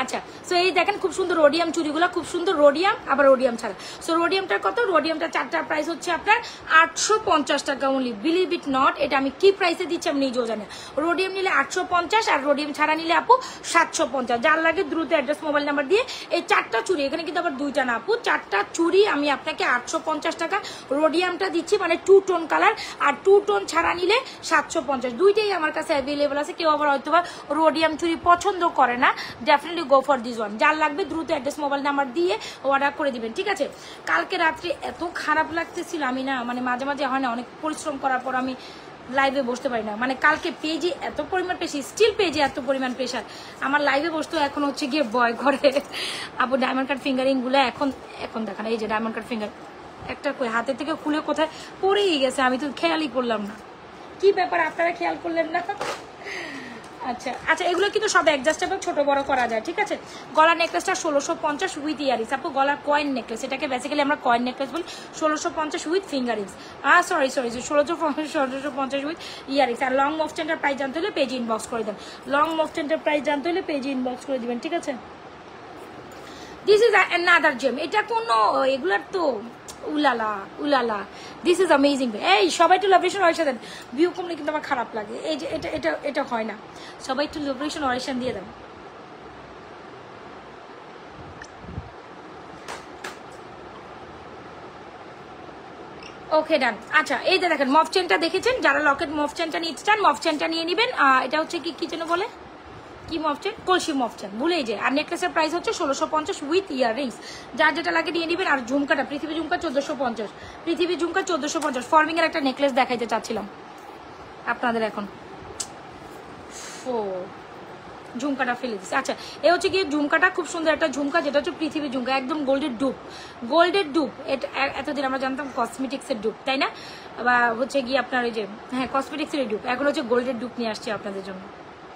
আচ্ছা সো এই দেখেন খুব সুন্দর রোডিয়াম চুড়িগুলো, খুব সুন্দর রোডিয়াম, আবার রোডিয়াম ছাড়া। সো রোডিয়ামটার কত? রোডিয়ামটা চারটার প্রাইস হচ্ছে আপনার 850 টাকা অনলি, বিলিভ ইট নট, এটা আমি কি প্রাইসে দিচ্ছি আমি নিজেও জানি। রোডিয়াম নিলে 850, আর রোডিয়াম ছাড়া নিলে আপু 750। যার লাগে দ্রুত অ্যাড্রেস মোবাইল নাম্বার দিয়ে এই চারটা চুড়ি, এখানে কিন্তু আবার দুইটা না আপু, চারটা চুড়ি আমি আপনাকে 850 টাকা রোডিয়ামটা দিচ্ছি, মানে 2 টোন কালার, আর 2 টোন ছাড়া নিলে 750। দুইটাই আমার কাছে অ্যাভেলেবল আছে। কেউ আবার হয়তো রোডিয়াম চুড়ি পছন্দ করে না, definitely go for this one. যার লাগবে দ্রুত অ্যাড্রেস মোবাইল নাম্বার দিয়ে অর্ডার করে দিবেন, ঠিক আছে? কালকে রাত্রে এত খারাপ লাগতেছিল, আমি না মানে মাঝে মাঝে হয় না, অনেক পরিশ্রম করার পর আমি লাইভে বসতে পারি না, মানে কালকে পেজে এত পরিমাণ প্রেশার, স্টিল পেজে এত পরিমাণ প্রেশার, আমার লাইভে বসতেও এখন হচ্ছে গিয়ে ভয় করে। আপু ডায়মন্ড কাট ফিঙ্গারিং গুলো এখন দেখান, এই যে ডায়মন্ড কাট ফিঙ্গার একটা হাতের থেকে খুলে কোথায় পড়েই গেছে, আমি তো খেয়ালই করলাম না। কি ব্যাপার আপনারা খেয়াল করলেন না? আচ্ছা আচ্ছা এগুলো কিন্তু সব অ্যাডজাস্টেবল, ছোট বড় করা যায়, ঠিক আছে? গলার নেকলেসটা 1650 উইথ ইয়ারিংস, আপু গলার কয়েন নেকলেস, এটাকে বেসিক্যালি আমরা কয়েন নেকলেস বলি। 1650 with finger rings, sorry 1650 with earrings. আর লং মফটেন্টার প্রাইস জানতে হলে পেজে ইনবক্স করে দেন, লং মফটেন্টার প্রাইস জানতে হলে পেজে ইনবক্স করে দিবেন, ঠিক আছে? দিস ইজ অ্যানাদার জেম, এটা কোনো এগুলার তো উলালা উলালা, দিস ইজ অ্যামেজিং। এই সবাই একটু লাভরেশন অয়েশন দেন, ভিউ কমলে কিন্তু আমার খারাপ লাগে, এই যে এটা এটা এটা হয় না, সবাই একটু লাভরেশন অয়েশন দিয়ে দেন। ওকে ডান। আচ্ছা এই যে দেখেন মফ চেনটা দেখেছেন, যারা লকেট মফ চেনটা নিতে চান মফ চেনটা নিয়ে নেবেন। এটা হচ্ছে কি যেন বলে, কি মফচেন, কলসি মফচেন ভুলেই যায়। আর নেকলেসের প্রাইস হচ্ছে 1650 উইথ ইয়াররিংস, যার যেটা লাগে নিয়ে নেবেন। আর ঝুমকাটা পৃথিবী ঝুমকা 1450, পৃথিবী ঝুমকা 1450। ফর্মিং এর একটা নেকলেস দেখাইতে চাচ্ছিলাম আপনাদের, এখন ঝুমকাটা ফেলে দিচ্ছে। আচ্ছা এ হচ্ছে গিয়ে ঝুমকাটা, খুব সুন্দর একটা ঝুমকা, যেটা হচ্ছে পৃথিবী ঝুমকা, একদম গোল্ডের ডুপ, গোল্ডের ডুপ। এটা এতদিন আমরা জানতাম কসমেটিক্সের ডুপ, তাই না? বা হচ্ছে গিয়ে আপনার ওই যে হ্যাঁ কসমেটিক্সের ডুপ, এখন হচ্ছে গোল্ডের ডুপ নিয়ে আসছি আপনাদের জন্য,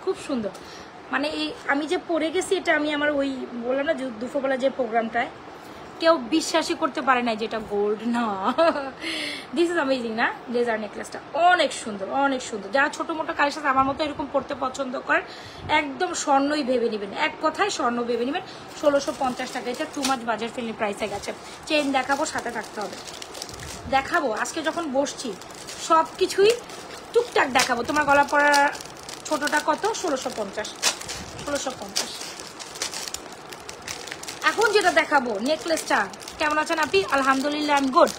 খুব সুন্দর। মানে এই আমি যে পরে গেছি, এটা আমি আমার ওই বললাম না দুপুরবেলা যে প্রোগ্রামটায়, কেউ বিশ্বাসই করতে পারে না যে এটা গোল্ড না। দিস ইজ অ্যামেজিং না? লেজার নেকলেসটা অনেক সুন্দর, অনেক সুন্দর। যারা ছোটো মোটো কাজের সাথে আমার মতো এরকম পড়তে পছন্দ করেন, একদম স্বর্ণই ভেবে নেবেন, এক কথায় স্বর্ণ ভেবে নেবেন। 1650 টাকা, এটা টু মাচ বাজার ফ্রেন্ডলি প্রাইসে গেছে। চেইন দেখাবো, সাথে থাকতে হবে, দেখাবো আজকে যখন বসছি সব কিছুই টুকটাক দেখাবো। তোমার গলা পড়া ছোটটা কত? 1650। এখন যেটা দেখাবো নেকলেসটা, কেমন আছেন আপনি? আলহামদুলিল্লাহ, আই এম গুড।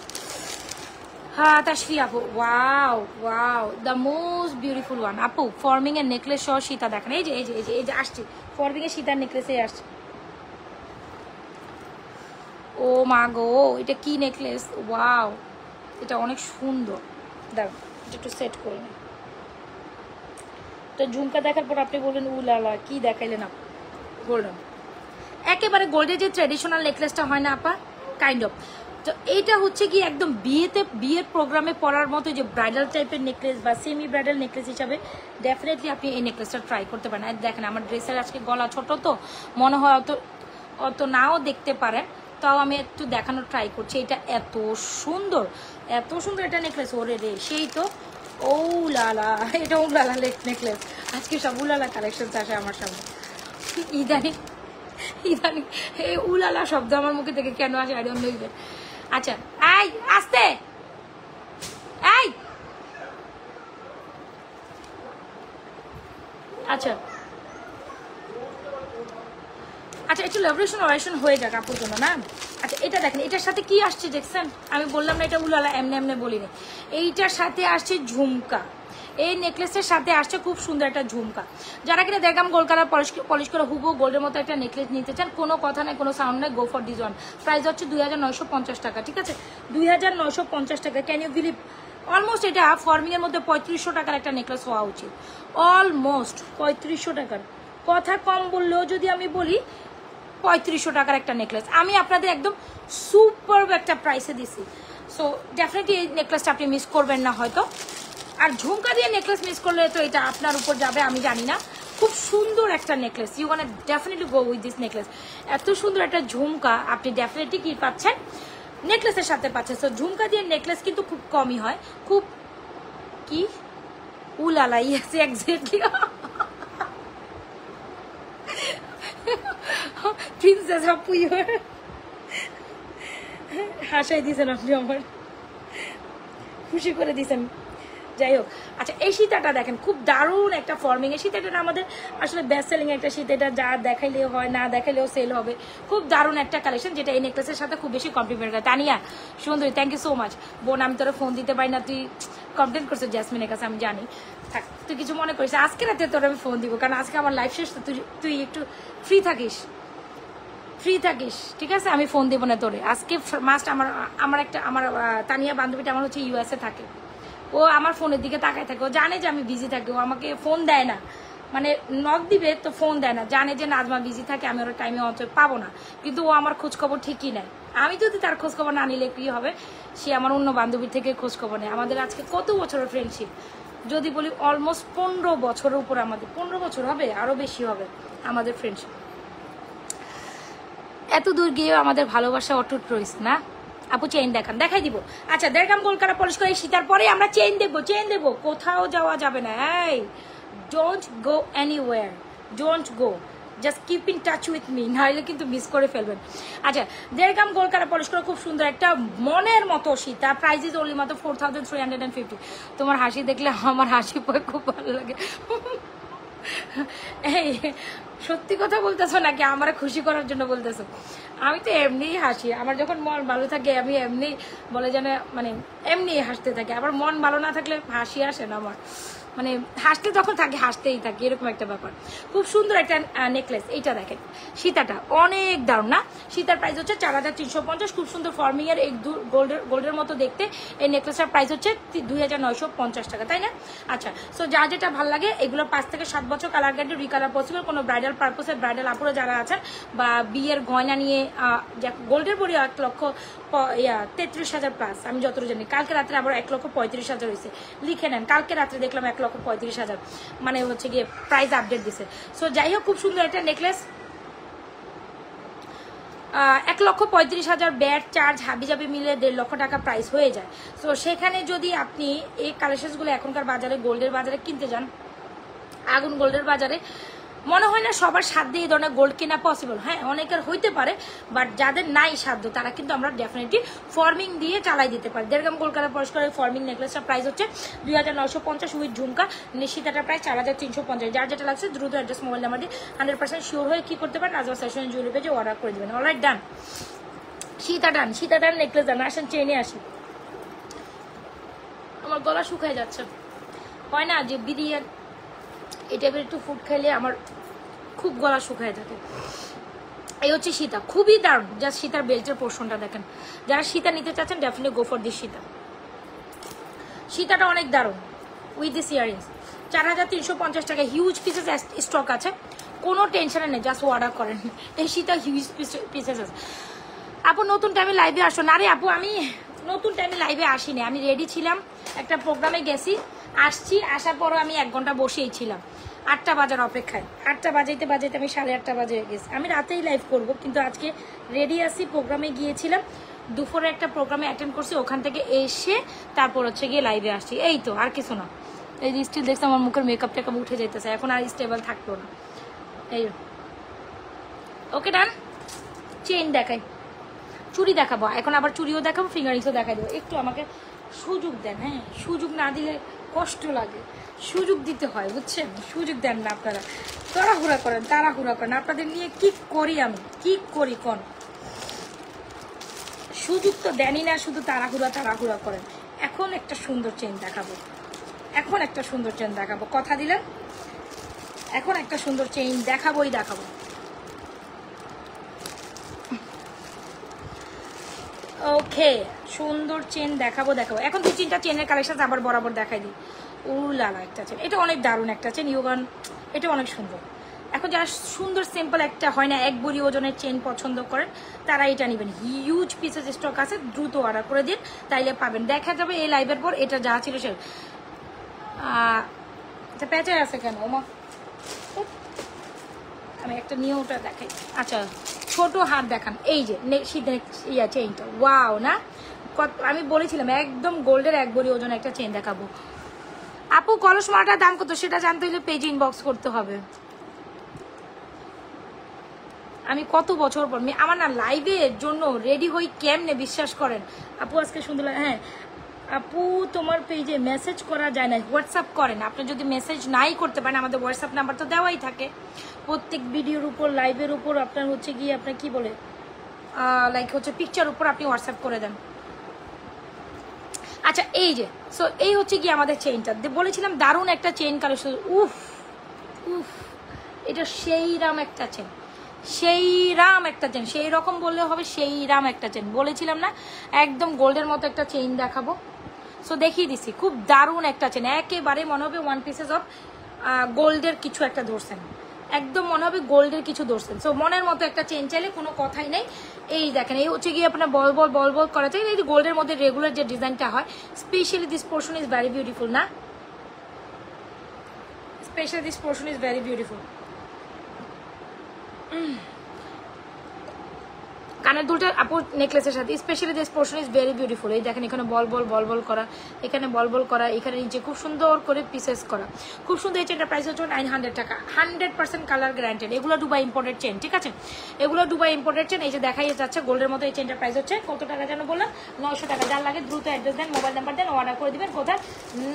হ্যাঁ তাশফি আপু, wow wow, the most beautiful one. আপু ফর্মিং এর নেকলেস সহ সীতা দেখেন, এই যে এই যে এই যে এই যে আসছি, ফর্মিং এর সীতার নেকলেসে আসছে। ও মা গো, এটা কি নেকলেস, ওয়াও, এটা অনেক সুন্দর। দাও এটা একটু সেট করে নি। তো ঝুমকা দেখার পর আপনি বললেন উলালা কি দেখাইলেন আপু? গোল্ডেন, একেবারে গোল্ডের যে ট্রেডিশনাল নেকলেসটা হয় না আপা, কাইন্ড অফ। তো এইটা হচ্ছে কি একদম বিয়ের প্রোগ্রামে পরার মতো যে ব্রাইডাল টাইপের নেকলেস বা সেমি ব্রাইডাল নেকলেস হিসাবে ডেফিনেটলি আপনি এই নেকলেসটা ট্রাই করতে পারেন। আর দেখেন আমার ড্রেসের আজকে গলা ছোট, তো মনে হয় অত নাও দেখতে পারেন, তাও আমি একটু দেখানোর ট্রাই করছি। এটা এত সুন্দর, এত সুন্দর এটা নেকলেস, ওরে রে সেই তো। ও লালা, এটা উলালা নেকলেস। আজকে সব উলালা কালেকশন আসে আমার সামনে। ইদানিং এই উলালা শব্দ আমার মুখে থেকে কেন আসে আই ডোন্ট নো ইভেন। আচ্ছা এই আস্তে, এই আচ্ছা আচ্ছা, একটু লেবরেশন অরেশন হয়ে যাক আপুর জন্য না। আচ্ছা এটা দেখেন, এটার সাথে কি আসছে দেখছেন? আমি বললাম না এটা উলালা, এমনি এমনি বলিনি। এইটার সাথে আসছে ঝুমকা, এই নেকলেসের সাথে আসছে খুব সুন্দর একটা ঝুমকা। যারা কিনা দেখলাম গোল্ড কালার পলিশ করে হুবো গোল্ডের মতো একটা নেকলেস নিতে চান, কোনো কথা নাই, কোনো সাউন্ড নাই, গো ফর দিস ওয়ান। প্রাইস হচ্ছে 2950 টাকা, ঠিক আছে? 2950 টাকা। Can you believe? অলমোস্ট এটা ফর্মিংয়ের মধ্যে 3500 টাকার একটা নেকলেস হওয়া উচিত। অলমোস্ট 3500 টাকার, কথা কম বললেও যদি আমি বলি 3500 টাকার একটা নেকলেস আমি আপনাদের একদম সুপার একটা প্রাইসে দিছি। সো ডেফিনেটলি এই নেকলেসটা আপনি মিস করবেন না হয়তো। আর ঝুমকা দিয়ে নেকলেস মিস করলে তো এটা আপনার উপর যাবে, আমি জানি না। খুব সুন্দর একটা necklace, you want definitely go with this necklace. এত সুন্দর একটা ঝুমকা আপনি ডেফিনেটলি কি পাচ্ছেন, নেকলেসের সাথে পাচ্ছেন। সো ঝুমকা দিয়ে নেকলেস কিন্তু খুব কমই হয়। খুব কি উলালা, ইয়েস এক্স্যাক্টলি প্রিন্সেস আপু, হাসাই দিয়েছেন আপনি, আমার খুশি করে দিয়েছেন। যাই হোক, আচ্ছা এই সীতাটা দেখেন, খুব দারুণ একটা ফর্মিং। এই সীতাটা আমাদের আসলে বেস্ট সেলিং একটা সীতা, এটা যা দেখাইলেও হয়, না দেখাইলেও সেল হবে। খুব দারুণ একটা কালেকশন, যেটা এই নেকলেসের সাথে খুব বেশি কমপ্লিমেন্ট করে। তানিয়া সুন্দরী, থ্যাংক ইউ সো মাচ। বোন আমি তোরা ফোন দিতে পারি না, তুই কমপ্লেন করছো জ্যাসমিনের কাছে, আমি জানি। থাক, তুই কিছু মনে করিস, আজকে রাতে তোর আমি ফোন দিব, কারণ আজকে আমার লাইফ শেষ। তুই একটু ফ্রি থাকিস, ঠিক আছে? আমি ফোন দেবো না তোরে আজকে। মাস্ট আমার তানিয়া বান্ধবীটা আমার হচ্ছে ইউএসএ থাকে, ও আমার ফোনের দিকে তাকায় থাকে, ও জানে যে আমি বিজি থাকি, ও আমাকে ফোন দেয় না, মানে নক দিবে তো ফোন দেয় না, জানে যে নাজমা বিজি থাকে, আমি ওর টাইমে অঞ্চল পাবো না, কিন্তু ও আমার খোঁজখবর ঠিকই নেয়। আমি যদি তার খোঁজখবর না নিলে কি হবে, সে আমার অন্য বান্ধবীর থেকে খোঁজখবর নেয়। আমাদের আজকে কত বছরের ফ্রেন্ডশিপ, যদি বলি অলমোস্ট 15 বছরের উপর, আমাদের 15 বছর হবে, আরো বেশি হবে আমাদের ফ্রেন্ডশিপ। এত দূর গিয়েও আমাদের ভালোবাসা অটুট রয়েছে না আপু? চেইন দেখান, দেখাই দিব। আচ্ছা 1.5 গ্রাম গোল্ড কাটা পলিশ করে সীতার পরে আমরা চেইন দেখবো, কোথাও যাওয়া যাবে না। এই don't go anywhere, don't go, just keep in touch with me, নাহলে কিন্তু মিস করে ফেলবেন। আচ্ছা 1.5 গ্রাম গোল্ড কাটা পলিশ করে খুব সুন্দর একটা মনের মতো সীতা, প্রাইস ইজ অনলি মাত্র 4350। তোমার হাসি দেখলে আমার হাসি পড়ে খুব ভালো লাগে। এই সত্যি কথা বলতেছো নাকি আমার খুশি করার জন্য বলতেছো? আমি তো এমনিই হাসি, আমার যখন মন ভালো থাকে আমি এমনি বলে যেন মানে এমনি হাসতে থাকি, আবার মন ভালো না থাকলে হাসি আসে না আমার, মানে হাসতে যখন থাকি হাসতেই থাকি, এরকম একটা ব্যাপার। খুব সুন্দর একটা নেকলেস, এইটা দেখেন সীতাটা অনেক দারুণ না? সীতার প্রাইস হচ্ছে 4350। খুব সুন্দর ফর্মিং এর, গোল্ডের মতো দেখতে। এই নেকলেসটার প্রাইস হচ্ছে 2950 টাকা, তাই না? আচ্ছা, সো যা যেটা ভালো লাগে, এগুলো 5 থেকে 7 বছর কালার গ্যারান্টি, রিকালার পসিবল। কোনো ব্রাইডাল পারপোসে ব্রাইডাল আপুরা যারা আছেন বা বিয়ের গয়না নিয়ে, গোল্ডের পরে 1,33,000 প্লাস, আমি যতটুকু জানি। কালকে রাত্রে আবার 1,35,000 হয়েছে, লিখে নেন। কালকে রাত্রে দেখলাম 1,35,000, মানে হচ্ছে গিয়ে প্রাইস আপডেট দিছে। সো যাই হোক, খুব সুন্দর একটা নেকলেস, 1,35,000 ব্যাট চার্জ হাবিজাবি মিলে 1.5 লক্ষ টাকা প্রাইস হয়ে যায়। সো সেখানে যদি আপনি এই কালেকশনসগুলো এখনকার বাজারে, গোল্ডের বাজারে কিনতে যান, আগুন গোল্ডের বাজারে, মনে হয় না সবার সাধ্য এই ধরনের গোল্ড কেনা পসিবল। হ্যাঁ, অনেকের হইতে পারে, বাট যাদের নাই সাধ্য তারা কিন্তু আমরা ডেফিনেটলি ফর্মিং দিয়ে চালাই দিতে পারি। 1.5 গ্রাম গোল্ড কালার পরিষ্কারের ফর্মিং নেকলেসটার প্রাইস হচ্ছে 2950 উইথ ঝুমকা। নিশিতাটার প্রাইস 4350। যার যেটা লাগছে দ্রুত অ্যাড্রেস, মোবাইল নাম্বার দিয়ে 100% শিওর হয়ে কি করতে পারেন, নাজমা ফ্যাশন জুয়েলারি পেজে অর্ডার করে দেবেন। অলরাইট, ডান। সীতাটান নেকলেস ডান। আসেন চেনে আসি, আমার গলা শুকায় যাচ্ছে। হয় না যে বিরিয়ানি এই টাইপের একটু ফুড খাইলে আমার খুব গলা শুকায় থাকে। এই হচ্ছে সীতা, খুবই দারুণ। জাস্ট সীতার বেল্টের পোর্শনটা দেখেন। যারা সীতা নিতে চাচ্ছেন ডেফিনেটলি গো ফর দিস সীতা। সীতাটা অনেক দারুণ উইথ দিস ইয়ারিংস। 4350 টাকা, হিউজ পিসেস স্টক আছে, কোনো টেনশনে নেই, জাস্ট অর্ডার করেন। এই সীতা হিউজ পিসেস আছে। আপু নতুন টাইমে লাইভে আসো না? রে আপু, আমি নতুন টাইমে লাইভে আসিনি, আমি রেডি ছিলাম, একটা প্রোগ্রামে গেছি, আসছি, আসার পরও আমি 1 ঘন্টা বসেই ছিলাম 8টা বাজার অপেক্ষায়। 8টা বাজাইতে আমি 8:30 বাজে গেছি। আমি রাতেই লাইভ করব, কিন্তু আজকে রেডি আছি। প্রোগ্রামে গিয়েছিলাম, দুপুরে একটা প্রোগ্রামে অ্যাটেন্ড করছি, ওখান থেকে এসে তারপর হচ্ছে গিয়ে লাইভে আসছি। এই তো, আর কিছু না। এই যে স্টিল দেখছি আমার মুখের মেকআপ টেকআপ উঠে যেতেছে, এখন আর স্টেবল থাকলো না। এই ওকে, ডান। চেইন দেখাই, চুড়ি দেখাবো এখন, আবার চুড়িও দেখাবো, ফিঙ্গারিংসও দেখাই দেবো। একটু আমাকে সুযোগ দেন, হ্যাঁ সুযোগ না দিলে কষ্ট লাগে, সুযোগ দিতে হয় বুঝছেন, সুযোগ দেন না আপনারা, তাড়াহুড়া করেন আপনাদের নিয়ে কি করি আমি, কি করি কোন সুযোগ তো দেনই না, শুধু তাড়াহুড়া করেন। এখন একটা সুন্দর চেন দেখাবো, কথা দিলেন, এখন একটা সুন্দর চেইন দেখাবো। ওকে সুন্দর চেন দেখাবো। এখন 2-3টা চেনের কালেকশন আবার বরাবর দেখাই দিই। লালা একটা চেন, এটা অনেক দারুণ একটা চেন ইউগান, এটা অনেক সুন্দর। এখন যারা সুন্দর সিম্পল একটা হয় না 1 ভরি ওজনের চেন পছন্দ করেন তারা এটা নেবেন। হিউজ পিসেস স্টক আছে, দ্রুত অর্ডার করে দিন, তাইলে পাবেন। দেখা যাবে এই লাইভের পর এটা যা ছিল সে এটা প্যাচার আছে কেন ওমা, আমি একটা নিয়মটা দেখাই। আচ্ছা ছোট হাত দেখান, এই যে চেইনটা ওয়াও না, আমি বলেছিলাম একদম গোল্ডের 1 ভরি ওজন একটা চেইন দেখাবো। আপু কলস মালাটার দাম কত সেটা জানতে হলে পেজে ইনবক্স করতে হবে। আমি কত বছর পর আমার না লাইভের জন্য রেডি হই কেমনে বিশ্বাস করেন আপু, আজকে সুন্দর। হ্যাঁ আপু তোমার পেজে মেসেজ করা যায় না, হোয়াটসঅ্যাপ করেন। আপনি যদি মেসেজ নাই করতে পারেন আমাদের হোয়াটসঅ্যাপ নাম্বার তো দেওয়াই থাকে, প্রত্যেক ভিডিওর উপর লাইভের উপর আপনার হচ্ছে গিয়ে আপনার কি বলে লাইক হচ্ছে পিকচার উপর আপনি হোয়াটসঅ্যাপ করে দেন। আচ্ছা এই যে সো এই হচ্ছে গিয়ে আমাদের চেইনটা বলেছিলাম দারুণ একটা চেইন কালেকশন। উফ এটা সেই রাম একটা চেন, সেই রকম বললে হবে, সেই রাম একটা চেন বলেছিলাম না, একদম গোল্ডের মতো একটা চেইন দেখাবো। সো দেখিয়ে দিছি, খুব দারুণ একটা চেন, একেবারে মনে হবে 1 পিসেস অফ গোল্ডের কিছু একটা ধরছেন, একদম মনে হবে গোল্ডের কিছু ধরছেন। সো মনের মতো একটা চেন চাইলে কোনো কথাই নেই। এই দেখেন এই হচ্ছে গিয়ে আপনার বল করা চাই, এই গোল্ডের মধ্যে রেগুলার যে ডিজাইনটা হয়, specially this portion is very beautiful না, specially this portion is very beautiful. কানের দুলটা আপু নেকলেসের সাথে specially this portion is very beautiful. এই দেখেন এখানে বল করা, এখানে বল করা, এখানে নিচে খুব সুন্দর করে পিসেস করা, খুব সুন্দর। এই চেনটার প্রাইস হচ্ছে 900 টাকা, 100% কালার গ্যারান্টেড। এগুলো দুবাই ইম্পোর্টেড চেন, ঠিক আছে, এগুলো দুবাই ইম্পোর্টেড চেন। এই যে দেখাই যাচ্ছে গোল্ডের মতো, এই চেনটার প্রাইস হচ্ছে কত টাকা যেন বললাম, 900 টাকা। যার লাগে দ্রুত অ্যাড্রেস দেন, মোবাইল নাম্বার দেন, অর্ডার করে দিবেন। কোথায়?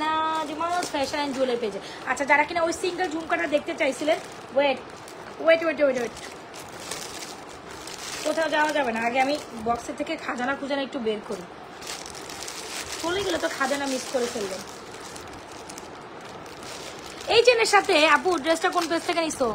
নাজমাস ফ্যাশন অ্যান্ড জুয়েলারি পেজে। আচ্ছা যারা কিনা ওই সিঙ্গেল ঝুমকাটা দেখতে চাইছিলেন, ওয়েট, কোথাও যাওয়া যাবে না, আগে আমি বক্সের থেকে খাজানা একটু বের করি, চলে গেলে তো খাজানা মিস করে ফেলবেন। এই চেনের সাথে আপু ড্রেসটা কোন পেজ থেকে নিছো?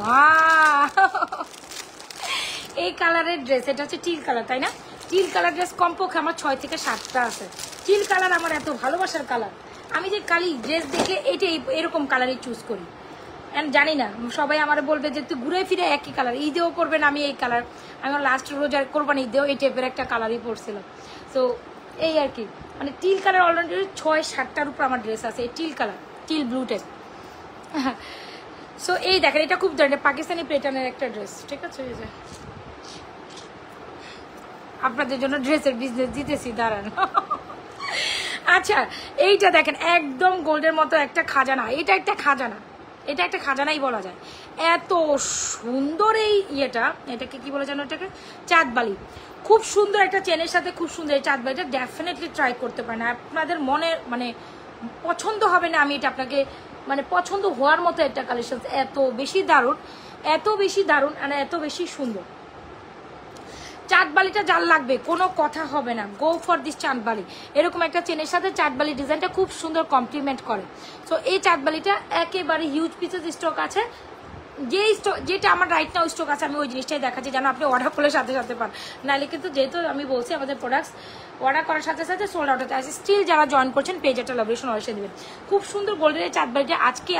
এই কালারের ড্রেস, এটা হচ্ছে টিল কালার তাই না? টিল কালার ড্রেস কমপক্ষে আমার 6 থেকে 7টা আছে। টিল কালার আমার এত ভালোবাসার কালার, আমি যে কালি ড্রেস দেখে এইটা এরকম কালারই চুজ করি। অ্যান্ড জানি না সবাই আমার বলবে যে তুই ঘুরে ফিরে একই কালার, ঈদেও করবেন আমি এই কালার, আমি লাস্ট রোজার কোরবানি ঈদেও এই টাইপের একটা কালারই পরছিলাম। সো এই আর কি, মানে টিল কালার অলরেডি 6-7টার উপর আমার ড্রেস আছে, এই till colour, teal blue type. So এই দেখেন এটা খুব দারুণ পাকিস্তানি প্যাটার্নের একটা ড্রেস, ঠিক আছে। এই যে আপনাদের জন্য ড্রেসের বিজনেস দিতেছি, দাঁড়ান। আচ্ছা এইটা দেখেন একদম গোল্ডের মতো একটা খাজানা, এটা একটা খাজানাই বলা যায়, এত সুন্দর এই এটাকে কি বলে জানো, এটাকে চাঁদবালি। খুব সুন্দর একটা চেনের সাথে খুব সুন্দর এই চাঁদবালিটা ডেফিনেটলি ট্রাই করতে পারেন, আপনাদের মনে মানে পছন্দ হবে না, আমি এটা আপনাকে মানে পছন্দ হওয়ার মতো একটা কালেকশন, এত বেশি দারুণ আর এত বেশি সুন্দর। চাঁদবালিটা যার লাগবে কোনো কথা হবে না, গো ফর দিস চাঁদবালি। এরকম একটা চেনের সাথে চাঁদবালি ডিজাইনটা খুব সুন্দর কমপ্লিমেন্ট করে। সো এই চাঁদবালিটা একেবারে হিউজ পিসেস স্টক আছে, যেটা আমার রাইট নাও স্টক আছে আমি ওই জিনিসটাই দেখাচ্ছি যেন আপনি অর্ডার করলে সাথে সাথে পান, নাহলে কিন্তু যেহেতু আমি বলছি আমাদের প্রোডাক্টস অর্ডার করার সাথে সাথে সোল্ড আউট হতে আছে। স্টিল যারা জয়েন করছেন পেজ একটা লাভেশন অবশ্যই দেবেন। খুব সুন্দর গোল্ডের এই চাঁদবালিটা আজকে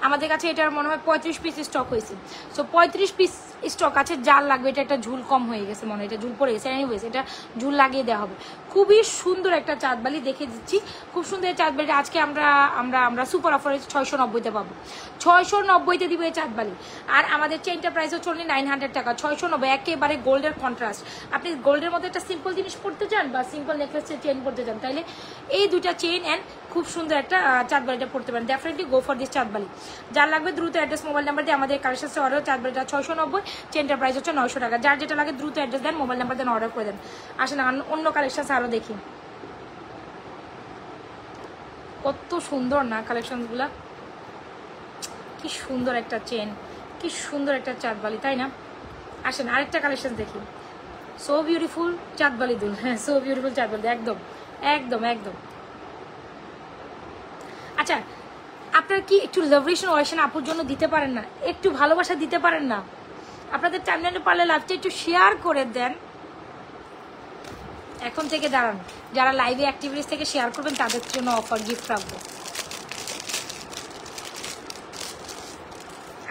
আমাদের কাছে এটার মনে হয় 35 পিস স্টক হয়েছে। সো 35 পিস স্টক আছে, যার লাগবে। এটা একটা ঝুল কম হয়ে গেছে মনে হয়, এটা ঝুল পড়ে গেছে, এনিওয়েজ এটা ঝুল লাগিয়ে দেওয়া হবে। খুবই সুন্দর একটা চাঁদবালি দেখে দিচ্ছি, খুব সুন্দর এই চাঁদবালিটা আজকে আমরা সুপার অফারে 690-তে পাবো, 690-তে দিব এই চাঁদবালি। আর আমাদের চেইনটা প্রাইস হচ্ছে 900 টাকা, 690, একেবারে গোল্ডের কন্ট্রাস্ট। আপনি গোল্ডের মধ্যে একটা সিম্পল জিনিস পড়তে চান বা সিম্পল নেকলেসের চেইন পড়তে চান, তাইলে এই দুইটা চেইন অ্যান্ড খুব সুন্দর একটা চাঁদবালিটা পড়তে পারেন। ডেফিনেটলি গো ফর দিস চাঁদবালি। যার লাগবে দ্রুত অ্যাড্রেস মোবাইল নাম্বার দিয়ে আমাদের কালেকশন অর্ডার। চাঁদবালিটা 690, চেনটার প্রাইস হচ্ছে 900 টাকা। যার যেটা লাগে দ্রুত অ্যাড্রেস দেন, মোবাইল নাম্বার দেন, অর্ডার করে দেন। আসেন অন্য কালেকশন আরও দেখি। কত সুন্দর না কালেকশনগুলা, কি সুন্দর একটা চেন, কি সুন্দর একটা চাঁদবালি, তাই না? আসেন আরেকটা কালেকশন দেখি। সো বিউটিফুল চাঁদবালি দুল, হ্যাঁ সো বিউটিফুল চাঁদবালি, একদম একদম একদম। আচ্ছা আপনারা কি একটু লাভরিশন ওয়েশন আপুর জন্য দিতে পারেন না? একটু ভালোবাসা দিতে পারেন না? আপনাদের টাইমলাইনে পারলে লাভটা একটু শেয়ার করে দেন। এখন থেকে দাঁড়ান, যারা লাইভে অ্যাক্টিভিটিস থেকে শেয়ার করবেন তাদের জন্য অফার গিফট রাখবো।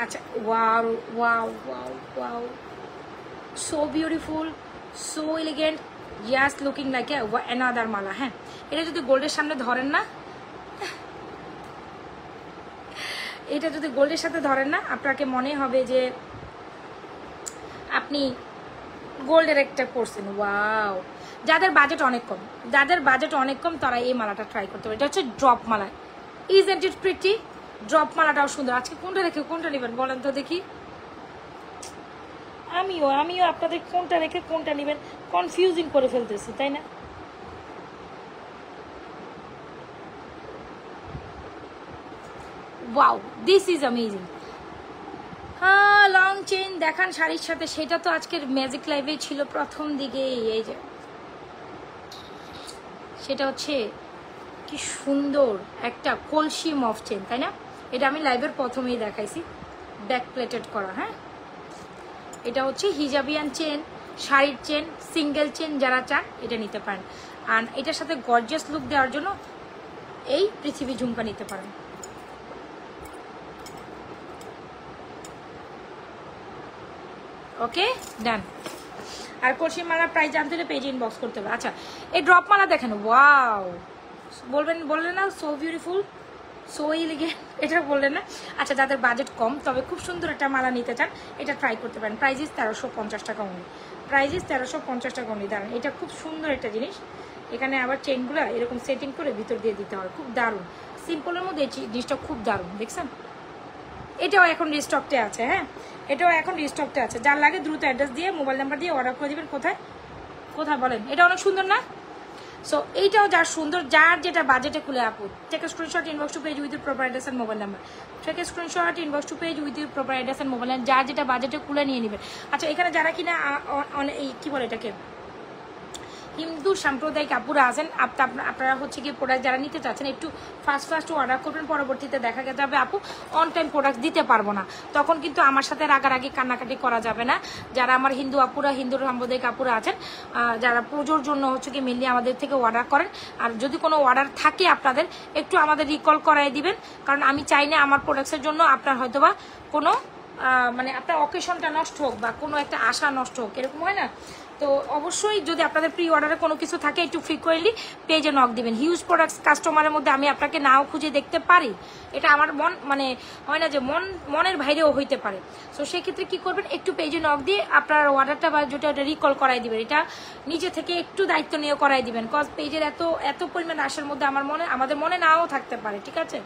আচ্ছা wow wow wow wow, so beautiful, so elegant, just looking like another মালা। হ্যাঁ এটা যদি গোল্ডের সামনে ধরেন না, এটা যদি গোল্ডের সাথে ধরেন না, আপনাকে মনে হবে যে আপনি গোল্ডের একটা পরছেন। ওয়াও, যাদের বাজেট অনেক কম, যাদের বাজেট অনেক কম তারা এই মালাটা ট্রাই করতে পারে। এটা হচ্ছে ড্রপ মালা, ইজন্ট ইট প্রিটি? ড্রপ মালাটাও সুন্দর। আজকে কোনটা রেখে কোনটা নেবেন বলেন তো দেখি? আমিও আপনাদের কোনটা রেখে কোনটা নেবেন কনফিউজিং করে ফেলতেছি, তাই না? Wow, this is amazing. হ্যাঁ লং চেইন দেখান শাড়ির সাথে, সেটা তো আজকের ম্যাজিক লাইভে ছিল প্রথম দিকে। এই যে সেটা হচ্ছে কি সুন্দর একটা কলসি মফ চেন, তাই না? এটা আমি লাইভের প্রথমেই দেখাইছি, ব্যাক প্লেটেড করা। হ্যাঁ এটা হচ্ছে হিজাবিয়ান চেন, শাড়ির চেন, সিঙ্গেল চেন, যারা চান এটা নিতে পারেন। আর এটার সাথে গর্জিয়াস লুক দেওয়ার জন্য এই পৃথিবী ঝুমকা নিতে পারেন। ওকে ডান। আর কলসি মালার প্রাইস জানতে হলে পেজে ইনবক্স করতে হবে। আচ্ছা এই ড্রপ মালা দেখেন, ওয়াও বললেন না সো বিউটিফুল, সো এলিগেন্ট, এটা বললেন না? আচ্ছা যাদের বাজেট কম তবে খুব সুন্দর একটা মালা নিতে চান, এটা ট্রাই করতে পারেন। প্রাইস 1350 টাকা অনলি, প্রাইস 1350 টাকা অনলি। দাঁড়ান, এটা খুব সুন্দর একটা জিনিস। এখানে আবার চেনগুলো এরকম সেটিং করে ভিতর দিয়ে দিতে হয়, খুব দারুণ। সিম্পলের মধ্যে এই জিনিসটা খুব দারুণ, দেখছেন? এটাও এখন রিস্টকটে আছে। হ্যাঁ এটাও এখন রিস্টকটে আছে, যার লাগে দ্রুত অ্যাড্রেস দিয়ে মোবাইল নাম্বার দিয়ে অর্ডার করে দিবেন। কোথায় কোথায় বলেন? এটা অনেক সুন্দর না? সো এইটাও যার সুন্দর, যার যেটা বাজেটে খুলে আপু, take screenshot inbox to page with proper address and mobile number. Take screenshot inbox to page with proper address and mobile number, যার যেটা বাজেটে খুলে নিয়ে নেবেন। আচ্ছা এখানে যারা কিনা এই কি বলে এটাকে হিন্দু সাম্প্রদায়িক আপুরা আছেন, আপনারা হচ্ছে কি প্রোডাক্ট যারা নিতে চাচ্ছেন একটু ফাস্ট অর্ডার করবেন, পরবর্তীতে দেখা যাবে আপু অন টাইম প্রোডাক্ট দিতে পারবো না, তখন কিন্তু আমার সাথে রাগারাগি কান্নাকাটি করা যাবে না। যারা আমার হিন্দু আপুরা, হিন্দু সাম্প্রদায়িক আপুরা আছেন, যারা পুজোর জন্য হচ্ছে কি মেনলি আমাদের থেকে অর্ডার করেন, আর যদি কোনো অর্ডার থাকে আপনাদের একটু আমাদের রিকল করাই দিবেন, কারণ আমি চাই না আমার প্রোডাক্টসের জন্য আপনার হয়তোবা কোনো মানে আপনার অকেশনটা নষ্ট হোক বা কোনো একটা আশা নষ্ট হোক, এরকম হয় না? তো অবশ্যই যদি আপনাদের প্রি অর্ডারে কোনো কিছু থাকে একটু ফ্রিকোয়েন্টলি পেজে নক দিবেন। হিউজ প্রোডাক্টস কাস্টমারের মধ্যে আমি আপনাকে নাও খুঁজে দেখতে পারি, এটা আমার মন মানে হয় না যে মনের বাইরেও হইতে পারে। সো সেক্ষেত্রে কী করবেন, একটু পেজে নক দিয়ে আপনার অর্ডারটা বা যেটা ওটা রিকল করাই দিবেন, এটা নিজে থেকে একটু দায়িত্ব নিয়ে করাই দিবেন, কজ পেজের এত পরিমাণ আসার মধ্যে আমাদের মনে নাও থাকতে পারে, ঠিক আছে?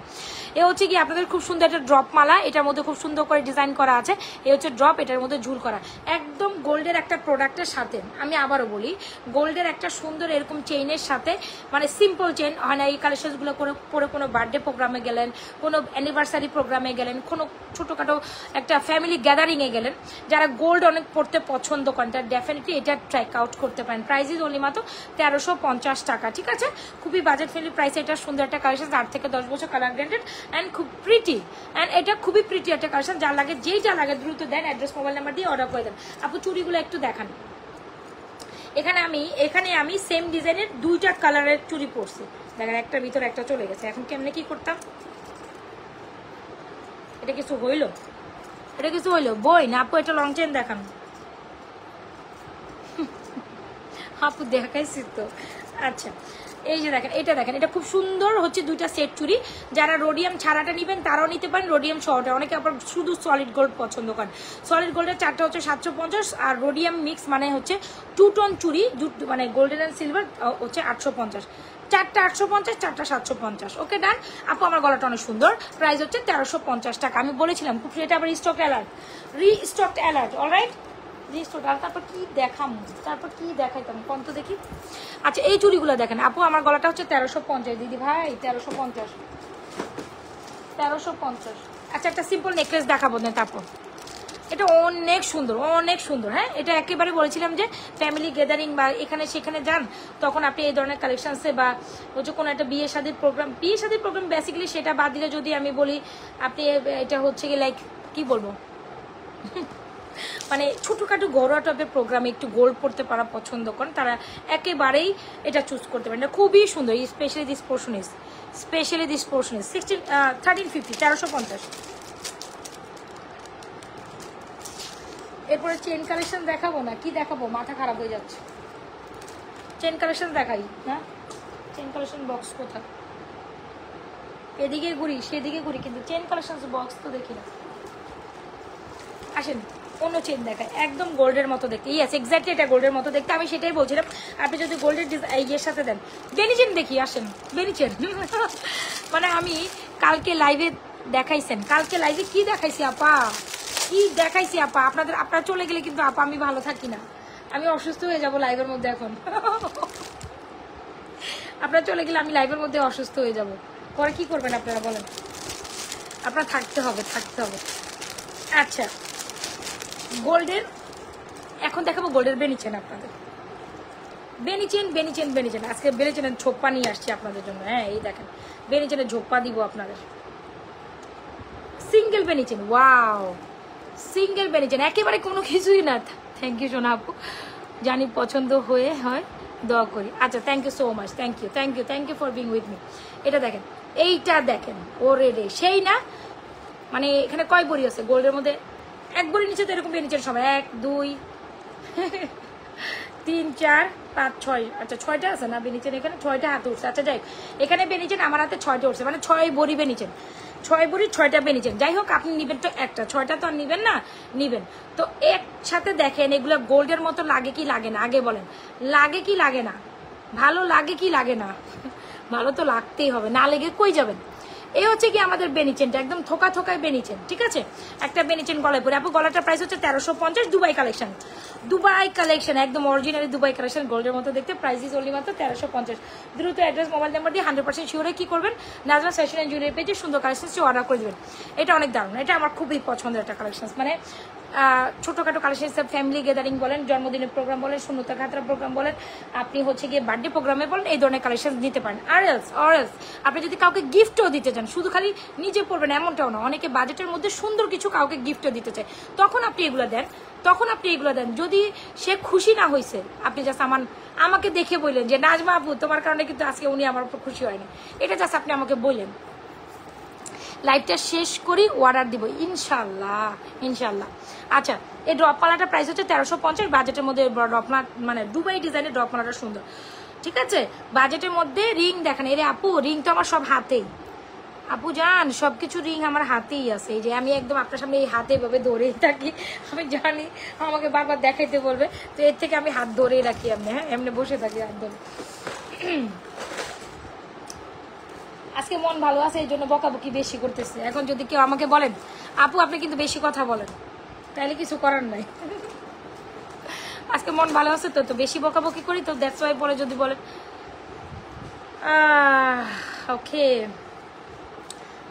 এ হচ্ছে কি আপনাদের খুব সুন্দর একটা ড্রপ মালা, এটার মধ্যে খুব সুন্দর করে ডিজাইন করা আছে, এ হচ্ছে ড্রপ, এটার মধ্যে ঝুল করা, একদম গোল্ডের একটা প্রোডাক্টের সাথে। আমি আবারও বলি, গোল্ডের একটা সুন্দর এরকম চেইনের সাথে, মানে সিম্পল চেইন হয় না, এই কালেকশনগুলো পরে কোনো বার্থডে প্রোগ্রামে গেলেন, কোনো অ্যানিভার্সারি প্রোগ্রামে গেলেন, কোনো ছোটোখাটো একটা ফ্যামিলি গ্যাদারিংয়ে গেলেন, যারা গোল্ড অনেক পড়তে পছন্দ করেন তারা ডেফিনেটলি এটা ট্রাই আউট করতে পারেন। প্রাইস ইজ অনলি মাত্র 1350 টাকা, ঠিক আছে? খুবই বাজেট ফ্রেন্ডলি প্রাইসে এটা সুন্দর একটা কালেকশন, 8 থেকে 10 বছর কালার গ্যারান্টেড অ্যান্ড খুব প্রিটি, অ্যান্ড এটা খুবই প্রিটি একটা কালেকশন। যার লাগে যা লাগে দ্রুত দেন, অ্যাড্রেস মোবাইল নাম্বার দিয়ে অর্ডার করে দেন। আপু চুড়িগুলো একটু দেখান। এখানে আমি সেম ডিজাইনের 2টা কালারের চুড়ি পরছি, দেখেন একটার ভিতরে একটা চলে গেছে। এখন কেমনে কি করতাম? এটা কিছু হইলো বই না আপু? এটা লং চেন দেখান আপু, দেখাইছি তো। আচ্ছা এই যে দেখেন, এটা খুব সুন্দর হচ্ছে 2টা সেট চুড়ি। যারা রোডিয়াম ছাড়াটা নেবেন তারাও নিতে পারেন, রোডিয়াম সহটা। অনেকে আবার শুধু সলিড গোল্ড পছন্দ করেন। সলিড গোল্ডের 4টা হচ্ছে 750, আর রোডিয়াম মিক্স মানে হচ্ছে 2 টোন চুড়ি, মানে গোল্ডেন অ্যান্ড সিলভার হচ্ছে 850। 4টা 850, 4টা 750। ওকে ডান আপু, আমার গলাটা অনেক সুন্দর। প্রাইস হচ্ছে 1350 টাকা। আমি বলেছিলাম খুব, এটা আবার রিস্টক অ্যালার্ট, অলরাইট। জিনিস টোটাল। তারপর কি দেখাম, তারপর কি দেখাইতাম কোন তো দেখি। আচ্ছা এই চুড়িগুলো দেখেন আপু, আমার গলাটা হচ্ছে 1350 দিদি ভাই, 1350 1350। আচ্ছা একটা সিম্পল নেকলেস দেখাবো না, তারপর এটা অনেক সুন্দর, অনেক সুন্দর। হ্যাঁ এটা একেবারে বলেছিলাম যে ফ্যামিলি গ্যাদারিং বা এখানে সেখানে যান, তখন আপনি এই ধরনের কালেকশনসে বা হচ্ছে কোনো একটা বিয়ে শাদির প্রোগ্রাম, বিয়ে শাদির প্রোগ্রাম বেসিক্যালি সেটা বাদ দিলে যদি আমি বলি আপনি এটা হচ্ছে কি লাইক কি বলবো মানে ছোটোখাটো ঘরোয়া টাইপের প্রোগ্রামে একটু গোল্ড পড়তে পারা পছন্দ করেন তারা একেবারেই এটা চুজ করতে পারেন। এটা খুবই সুন্দর, স্পেশালি দিস পোর্শন ইজ 1350 1350। এরপরে চেন কালেকশন দেখাবো না কি দেখাবো, মাথা খারাপ হয়ে যাচ্ছে। চেন কালেকশন দেখাই, হ্যাঁ চেন কালেকশন বক্স কোথায়, এদিকে ঘুরি সেদিকে ঘুরি কিন্তু চেন কালেকশন বক্স তো দেখি না। আসেন অন্য চেন দেখায়, একদম গোল্ডের মতো দেখতে। ইয়েস এক্স্যাক্টলি এটা গোল্ডের মতো দেখতে, আমি সেটাই বলছিলাম। আপনি যদি গোল্ডের ইয়ের সাথে দেন, বেনি চেন দেখি, আসেন বেনি চেন মানে আমি কালকে লাইভে দেখাইছেন, কালকে লাইভে কি দেখাইছি আপা, কি দেখাইছি আপা আপনারা চলে গেলে কিন্তু আপা আমি ভালো থাকি না, আমি অসুস্থ হয়ে যাব লাইভের মধ্যে এখন আপনারা চলে গেলে আমি লাইভের মধ্যে অসুস্থ হয়ে যাব, পরে কি করবেন আপনারা বলেন, আপনার থাকতে হবে থাকতে হবে। আচ্ছা গোল্ডের এখন দেখাবো, গোল্ডের বেনিচেন আপনাদের, বেনিচেন বেনিচেন বেনিচেন আজকে বেনিচেনের ঝোপ্পা নিয়ে আসছি আপনাদের জন্য। হ্যাঁ এই দেখেন বেনিচেনের ঝোপ্পা দিব আপনাদের, সিঙ্গেল বেনিচেন, ওয়াও সিঙ্গেল বেনিচেন একেবারে কোনো কিছুই না। থ্যাংক ইউ সোনা আপু, জানি পছন্দ হয়ে হয় দোয়া করি। আচ্ছা thank you so much, thank you thank you thank you for being with me. এটা দেখেন, এইটা দেখেন ওরে রে সেই না, মানে এখানে কয় বড়ি আছে গোল্ডের মধ্যে, এক বড়ি নিচে তো এরকম বেনিচেন সময় 1 2 3 4 5 6, আচ্ছা 6টা আছে না বেনিচেন, এখানে 6টা হাতে উঠছে। আচ্ছা যাই এখানে বেনিচেন আমার হাতে 6টা উঠছে, মানে 6 বড়ি বেনিচেন, 6 বড়ি 6টা বেনিচেন। যাই হোক আপনি নিবেন তো একটা, 6টা তো আর নিবেন না, নিবেন তো একসাথে দেখেন এগুলো গোল্ডের মতো লাগে কি লাগে না, আগে বলেন লাগে কি লাগে না, ভালো লাগে কি লাগে না, ভালো তো লাগতেই হবে, না লেগে কই যাবেন। এই হচ্ছে কি আমাদের বেনিচেনটা, একদম থোকা থোকায় বেনিচেন, ঠিক আছে। একটা বেনিচেন গলায় পরে, আপু গলাটার প্রাইস হচ্ছে 1350, দুবাই কালেকশন, দুবাই কালেকশন একদম অরিজিনালি দুবাই কালেকশন, গোল্ডের মতো দেখতে, প্রাইস ইজ অনলি মাত্র 1350। দ্রুত অ্যাড্রেস মোবাইল নাম্বার দিয়ে 100% শিওরে কি করবেন, নাজমা ফ্যাশন অ্যান্ড জুয়েলারি পেজে সুন্দর কালেকশন অর্ডার করে দেবেন। এটা অনেক দারুণ, এটা আমার খুবই পছন্দের একটা কালেকশন, মানে ছোটোখাটো কালেকশন, ফ্যামিলি গ্যাদারিং বলেন, জন্মদিনের প্রোগ্রাম বলেন, শূন্যতা খাতরা প্রোগ্রাম বলেন, আপনি হচ্ছে গিয়ে বার্থডে প্রোগ্রামে বলেন, এই ধরনের কালেকশন নিতে পারেন। আর এলস আপনি যদি কাউকে গিফটও দিতে চান, শুধু খালি নিজে পড়বেন এমনটাও না, অনেকে বাজেটের মধ্যে সুন্দর কিছু কাউকে গিফটও দিতে চায়, তখন আপনি এগুলো দেন, তখন আপনি এগুলো দেন। যদি সে খুশি না হয়েছে, আপনি জাস্ট আমাকে দেখে বললেন যে নাজমা আপু তোমার কারণে কিন্তু আজকে উনি আমার উপর খুশি হয়নি, এটা জাস্ট আপনি আমাকে বললেন। লাইভটা শেষ করি অর্ডার দিব ইনশাল্লাহ ইনশাল্লাহ। আচ্ছা এই ড্রপমালাটা প্রাইস হচ্ছে 1350, বাজেটের মধ্যে ড্রপমালা, মানে দুবাই ডিজাইনের ড্রপমালাটা সুন্দর, ঠিক আছে। বাজেটের মধ্যে রিং দেখেন, এরে আপু রিং তো আমার সব হাতেই, আপু জান সবকিছু রিং আমার হাতেই আছে, এই যে আমি একদম আপনার সামনে এই হাতে ভাবে ধরেই থাকি, আমি জানি আমাকে বারবার দেখাইতে বলবে, তো এর থেকে আমি হাত ধরেই রাখি, আমি হ্যাঁ এমনি বসে থাকি হাত ধরে। আজকে মন ভালো আছে এই জন্য বকাবকি বেশি করতেছে। এখন যদি কেউ আমাকে বলেন আপু আপনি কিন্তু বেশি কথা বলেন, তাহলে কিছু করার নাই। আজকে মন ভালো আছে তো বেশি বকাবকি করি, তো দ্যাটস ওয়াই বলে যদি বলেন ওকে,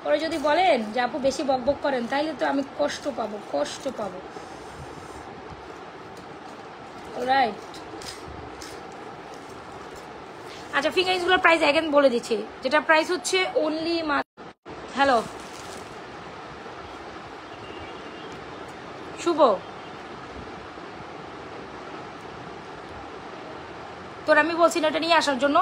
পরে যদি বলেন যে আপু বেশি বকবক করেন, তাইলে তো আমি কষ্ট পাবো, কষ্ট পাবো। রাইট আচ্ছা ফিঙ্গারিংসগুলোর প্রাইস অ্যাগেন বলে দিচ্ছি, যেটা প্রাইস হচ্ছে অনলি হ্যালো শুভ, তোর আমি বলছি না এটা নিয়ে আসার জন্য,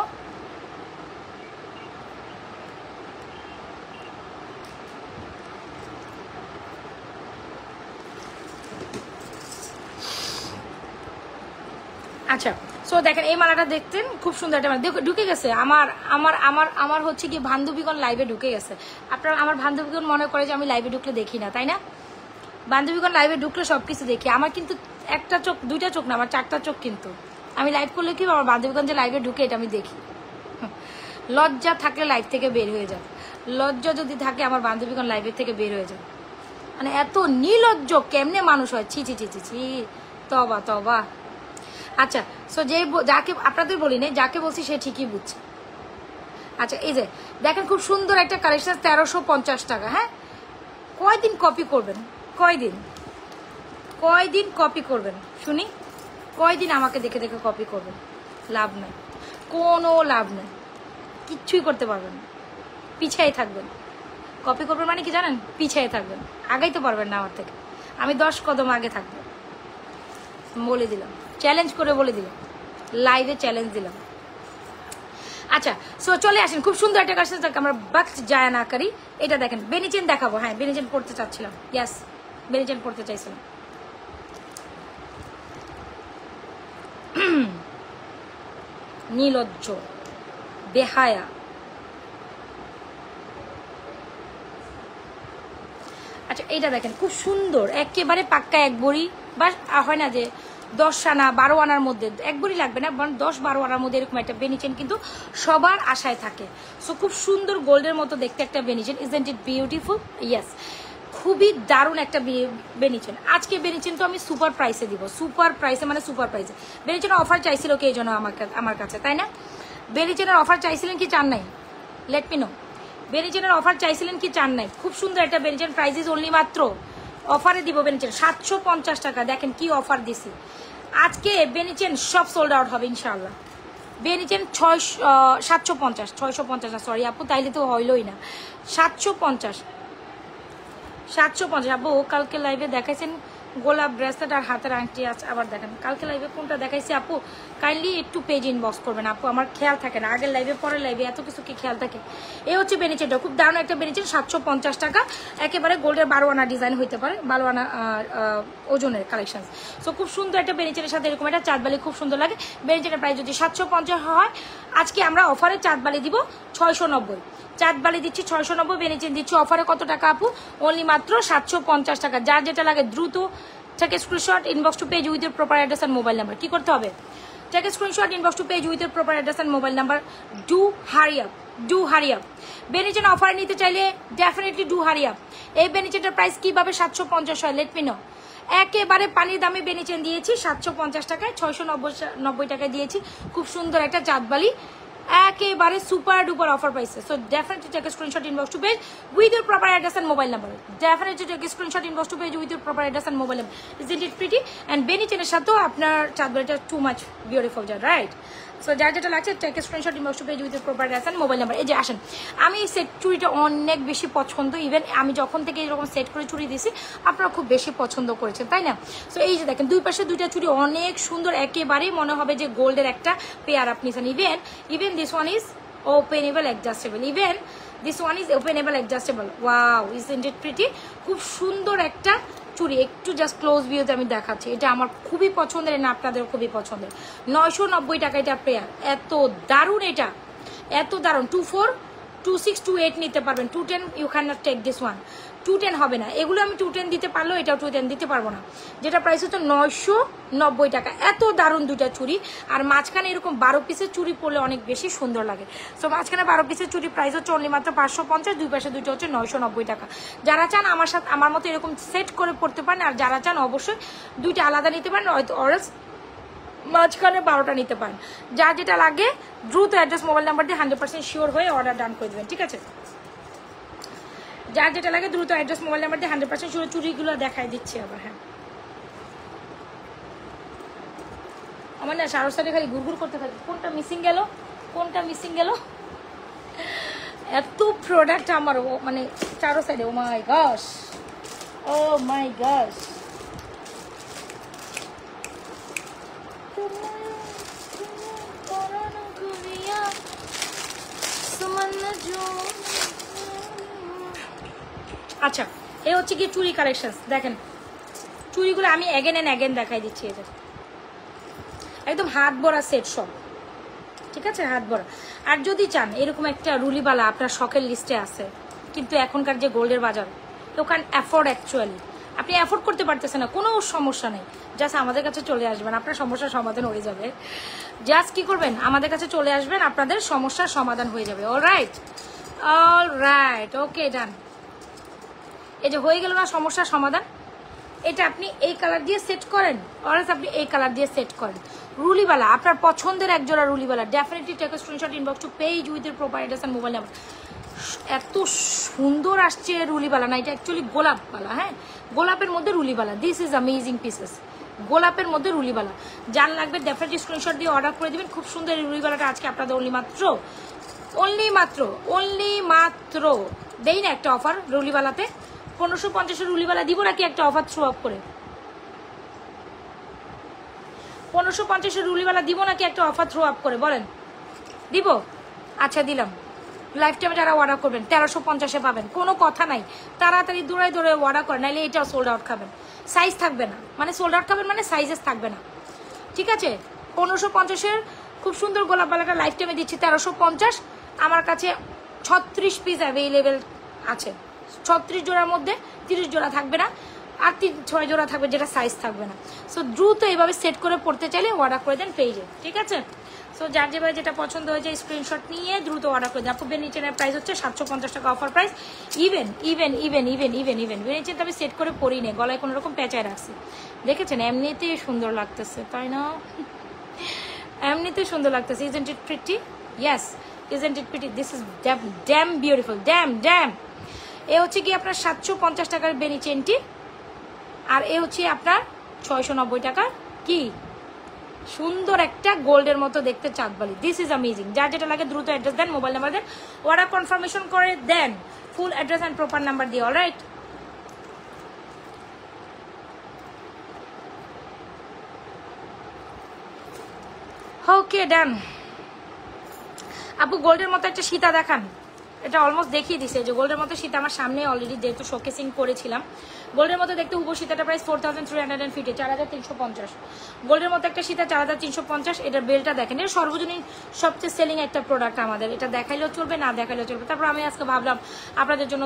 আচ্ছা সো দেখেন এই মালাটা দেখতেন খুব সুন্দর একটা মালা ঢুকে গেছে আমার আমার আমার আমার হচ্ছে কি বান্ধবীগণ লাইভে ঢুকে গেছে। আপনারা আমার বান্ধবীগণ মনে করে যে আমি লাইভে ঢুকলে দেখি না, তাই না? বান্ধবীগণ লাইভে ঢুকলে সবকিছু দেখি, আমার কিন্তু একটা চোখ দুইটা চোখ না, আমার 4টা চোখ, কিন্তু আমি লাইভ করলে কি আমার বান্ধবীগণ যে লাইভে ঢুকে এটা আমি দেখি। লজ্জা থাকলে লাইভ থেকে বের হয়ে যাবে, লজ্জা যদি থাকে আমার বান্ধবীগণ লাইভের থেকে বের হয়ে যাবে, মানে এত নির্লজ্জ কেমনে মানুষ হয়, ছি ছি ছি ছি ছি, তবা তবা। আচ্ছা, সো যাকে আপনাদের বলি না, যাকে বলছি সে ঠিকই বুঝছে। আচ্ছা, এই যে দেখেন খুব সুন্দর একটা কালেকশন, 1350 টাকা। হ্যাঁ, কয়দিন কপি করবেন? কয়দিন কপি করবেন শুনি? কয়দিন আমাকে দেখে দেখে কপি করবেন? লাভ নাই, কোনো লাভ নেই, কিচ্ছুই করতে পারবেন না, পিছাই থাকবেন। কপি করবেন মানে কি জানেন? পিছাই থাকবেন, আগাইতে পারবেন না আমার থেকে। আমি 10 কদম আগে থাকবো, বলে দিলাম, চ্যালেঞ্জ করে বলে দিলাম, লাইভে চ্যালেঞ্জ দিলাম। আচ্ছা, সো চলে আসেন, খুব সুন্দর একটা কালেকশন, আমরা বাক্স যায় না করি। এটা দেখেন, বেনিচেন দেখাবো। হ্যাঁ, বেনিচেন পড়তে চাচ্ছিলাম, ইয়াস, বেনিচেন পড়তে চাইছিলাম। নীলজ্জ, বেহায়া। আচ্ছা, এইটা দেখেন খুব সুন্দর, একেবারে পাক্কা এক বড়ি, বা হয় না যে 10 আনা 12 আনার মধ্যে, এক বড়ি লাগবে না, 10-12 আনার মধ্যে এরকম একটা বেনিচেন কিন্তু সবার আশায় থাকে। সো খুব সুন্দর গোল্ডের মতো দেখতে একটা বেনিচেন, ইজন্ট ইট বিউটিফুল? ইয়েস, খুবই দারুণ একটা বেনিচেন। আজকে বেনিচেন তো আমি সুপার প্রাইসে দিব, সুপার প্রাইসে মানে সুপার প্রাইসে। বেনিচেনের অফার চাইছিল কে এই জন্য আমার কাছে, তাই না? বেনিচেনের অফার চাইছিলেন কি চান নাই? Let me know. বেনিচেনের অফার চাইছিলেন কি চান নাই? খুব সুন্দর একটা বেনিচেন, প্রাইস ইজ অনলি মাত্র অফারে দিব বেনিচেন 750 টাকা। দেখেন কি অফার দিছি আজকে, বেনিচেন সব সোল্ড আউট হবে ইনশাআল্লাহ। বেনিচেন 750 না, সরি আপু, তাইলে তো হইলই না। 750 আপু। কালকে লাইভে দেখাইছেন গোলাপ ব্রেসলেট আর হাতের আংটি আছে, আবার দেখেন কালকে লাইভে কোনটা দেখাইছি আপু? কাইন্ডলি একটু পেজ ইনবক্স করবেন আপু, আমার খেয়াল থাকে না, আগের লাইভে পরের লাইভে এত কিছু কি খেয়াল থাকে। এই হচ্ছে বেনিচেনটা, খুব দারুণ একটা বেনিচেন, 750 টাকা। একেবারে গোল্ডের 12 আনা ডিজাইন হইতে পারে, 12 আনা ওজনের কালেকশন। সো খুব সুন্দর একটা বেনিচেনের সাথে এরকম একটা চাঁদবালি খুব সুন্দর লাগে। বেনিচেনের প্রাইস যদি 750 হয়, আজকে আমরা অফারে চাঁদবালি দিব 690। চাঁদবালি দিচ্ছি 690, বেনিচেন দিচ্ছি অফারে কত টাকা আপু? অনলি মাত্র 750 টাকা। যার যেটা লাগে দ্রুত take a screenshot, inbox to page with your proper address and mobile number. কি করতে হবে? Take a screenshot, inbox to page with your proper address and mobile number. Do hurry up. বেনিচেন অফার নিতে চাইলে ডেফিনেটলি ডু হারি আপ। এই বেনিচেনটার প্রাইস কিভাবে 750 হয়? Late me no. একেবারে পানির দামে বেনিচেন দিয়েছি 750 টাকায়, 690 টাকায় দিয়েছি। খুব সুন্দর একটা চাঁদবালি, একেবারে সুপার ডুপার অফার পাইছে। So definitely take a screenshot, inbox to page with your proper address and mobile number. Definitely take a screenshot, inbox to page with your proper address and mobile number. Isn't it pretty? And বেনিচেনের সাথেও আপনার চাঁদবালিটা too much beautiful, right? So যার যেটা লাগছে take a screenshot, inbox to page with your proper address and mobile number. এই যে আসেন, আমি এই সেট চুড়িটা অনেক বেশি পছন্দ, ইভেন আমি যখন থেকে এরকম সেট করে চুড়ি দিয়েছি আপনারা খুব বেশি পছন্দ করেছেন, তাই না? সো এই যে দেখেন দুই পাশে দুইটা চুড়ি অনেক সুন্দর, একেবারেই মনে হবে যে গোল্ডের একটা পেয়ার আপনি নিছেন। Even this one is openable adjustable, even this one is openable adjustable. Wow, isn't it pretty? খুব সুন্দর একটা চুড়ি, একটু জাস্ট ক্লোজ ভিউতে আমি দেখাচ্ছি। এটা আমার খুবই পছন্দের, না আপনাদের খুবই পছন্দের। 990 টাকা এটা পেয়ার, এত দারুণ, এটা এত দারুণ। 24, 26, 28 নিতে পারবেন। 210 you can not take this one. 210 হবে না, এগুলো আমি 210 দিতে পারলেও এটাও 210 দিতে পারবো না। যেটা প্রাইস হচ্ছে 990 টাকা। এত দারুণ দুটা চুড়ি, আর মাঝখানে এরকম 12 পিসের চুড়ি পরলে অনেক বেশি সুন্দর লাগে। সো মাঝখানে 12 পিসের চুড়ি প্রাইস হচ্ছে অনলি মাত্র 550, দুই পাশে দুটো হচ্ছে 990 টাকা। যারা চান আমার মতো এরকম সেট করে পড়তে পারেন, আর যারা চান অবশ্যই দুইটা আলাদা নিতে পারেন, অরেলস মাঝখানে 12টা নিতে পারেন। যার যেটা লাগে দ্রুত অ্যাড্রেস মোবাইল নাম্বার দিয়ে 100% শিওর হয়ে অর্ডার ডান করে দেবেন, ঠিক আছে? যার যেটা লাগে দ্রুত অ্যাড্রেস মোবাইল নাম্বার দিয়ে 100% শিওর। চুড়িগুলো দেখাই দিচ্ছি আবার। হ্যাঁ, আমার না সারো সাইডে খালি ঘুরঘুর করতে থাকি, কোনটা মিসিং গেল। এত প্রোডাক্ট আমার মানে চারো সাইডে। ও মাই গশ, আচ্ছা, এই হচ্ছে কি চুড়ি কালেকশন। দেখেন চুড়িগুলো আমি অ্যাগেন অ্যান্ড অ্যাগেন দেখাই দিচ্ছি। এদের একদম হাত ভরা সেট সব, ঠিক আছে, হাত ভরা। আর যদি চান এরকম একটা রুলিবালা আপনার শখের লিস্টে আছে, কিন্তু এখনকার যে গোল্ডের বাজার, ইউ ক্যান অ্যাফোর্ড, অ্যাকচুয়ালি আপনি অ্যাফোর্ড করতে পারতেছেন না, কোনো সমস্যা নেই, জাস্ট আমাদের কাছে চলে আসবেন, আপনার সমস্যার সমাধান হয়ে যাবে। জাস্ট কি করবেন, আমাদের কাছে চলে আসবেন, আপনাদের সমস্যার সমাধান হয়ে যাবে। অলরাইট, ওকে, ডান। এই যে হয়ে গেল না সমস্যার সমাধান, এটা আপনি এই কালার দিয়ে সেট করেন, অরেঞ্জ আপনি এই কালার দিয়ে সেট করেন। রুলিবালা, আপনার পছন্দের এক জোড়া রুলিবালা, definitely take a screenshot, inbox to page with uh proper address and mobile number. এত সুন্দর আসছে রুলিবালা, না এটা অ্যাকচুয়ালি গোলাপবালা। হ্যাঁ, গোলাপের মধ্যে রুলিবালা, দিস ইজ অ্যামেজিং পিসেস। গোলাপের মধ্যে রুলিবালা, যার লাগবে ডেফিনেটলি স্ক্রিনশট দিয়ে অর্ডার করে দিবেন। খুব সুন্দর এই রুলিবালাটা আজকে আপনাদের অনলি মাত্র দেই না একটা অফার রুলিবালাতে। 1550 রুলিবালা দিব নাকি একটা অফার থ্রু আপ করে? 1550 রুলিবালা দিব নাকি একটা অফার থ্রু আপ করে বলেন? দিব? আচ্ছা দিলাম। লাইফ টাইমে যারা অর্ডার করবেন 1350-এ পাবেন, কোনো কথা নাই। তাড়াতাড়ি দৌড়ায় অর্ডার করেন, নাহলে এটাও সোল্ড আউট খাবেন, সাইজ থাকবে না। মানে সোল্ড আউট খাবেন মানে সাইজেস থাকবে না, ঠিক আছে? 1550-এর খুব সুন্দর গোলাপবালাটা লাইফ টাইমে দিচ্ছি 1350। আমার কাছে 36 পিস অ্যাভেলেবেল আছে। 36 জোড়ার মধ্যে 30 জোড়া থাকবে না, আর 6 জোড়া থাকবে যেটা সাইজ থাকবে না। সো দ্রুত এইভাবে সেট করে পড়তে চাইলে অর্ডার করে দেন পেজে, ঠিক আছে? সো যার যেভাবে যেটা পছন্দ হয়েছে স্ক্রিনশট নিয়ে দ্রুত অর্ডার করে দেন। আপু বেনিচেনের প্রাইস হচ্ছে 750 টাকা অফার প্রাইস। ইভেন বেনিচেন তো আমি সেট করে পরি নে, গলায় কোনো রকম পেঁচায় রাখছি, দেখেছেন? এমনিতেই সুন্দর লাগতেছে, তাই না? এমনিতেই সুন্দর লাগতেছে। Isn't it pretty? Yes, isn't it pretty? This is damn beautiful, damn. এ হচ্ছে কি আপনার 750 টাকার বেনি চেনটি, আর এ হচ্ছে আপনার 690 টাকার কি সুন্দর একটা গোল্ডের মতো দেখতে চাঁদবালি। This is amazing. যার যেটা লাগে দ্রুত অ্যাড্রেস দেন, মোবাইল নাম্বার দেন, অর্ডার কনফার্মেশন করে দেন, full address and proper number দিয়ে। Alright, okay done. আপু গোল্ডের মতো একটা সীতা দেখান। এটা অলমোস্ট দেখিয়ে দিছে যে গোল্ডের মতো সীতা আমার সামনে অলরেডি যেহেতু শোকেসিং করেছিলাম। গোল্ডের মতো দেখতে হুবহু সীতাটা প্রাইস 4350, 4350। গোল্ডের মতো একটা সীতা 4350। এটার বেলটা দেখেন, এটা সর্বজনীন সবচেয়ে সেলিং একটা প্রোডাক্ট আমাদের। এটা দেখাইলেও চলবে, না দেখাইলেও চলবে। তারপর আমি আজকে ভাবলাম আপনাদের জন্য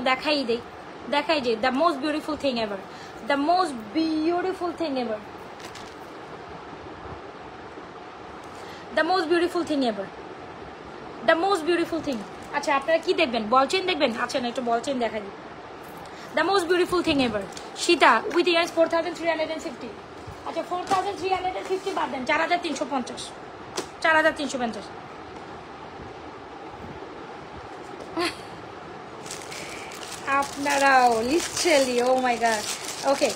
দেখাই যে the most beautiful thing ever, the most beautiful thing ever, the most beautiful thing ever, the most beautiful thing. আচ্ছা আপনারা কি দেখবেন? বল চেন দেখবেন? আচ্ছা না, একটু বল চেন দেখা দিই। The most beautiful thing ever, Sita with years 4350। আচ্ছা 4350 বাদ দেন, 4350, 4350। আপনারাও লিটারালি, ও মাই গড। ওকে,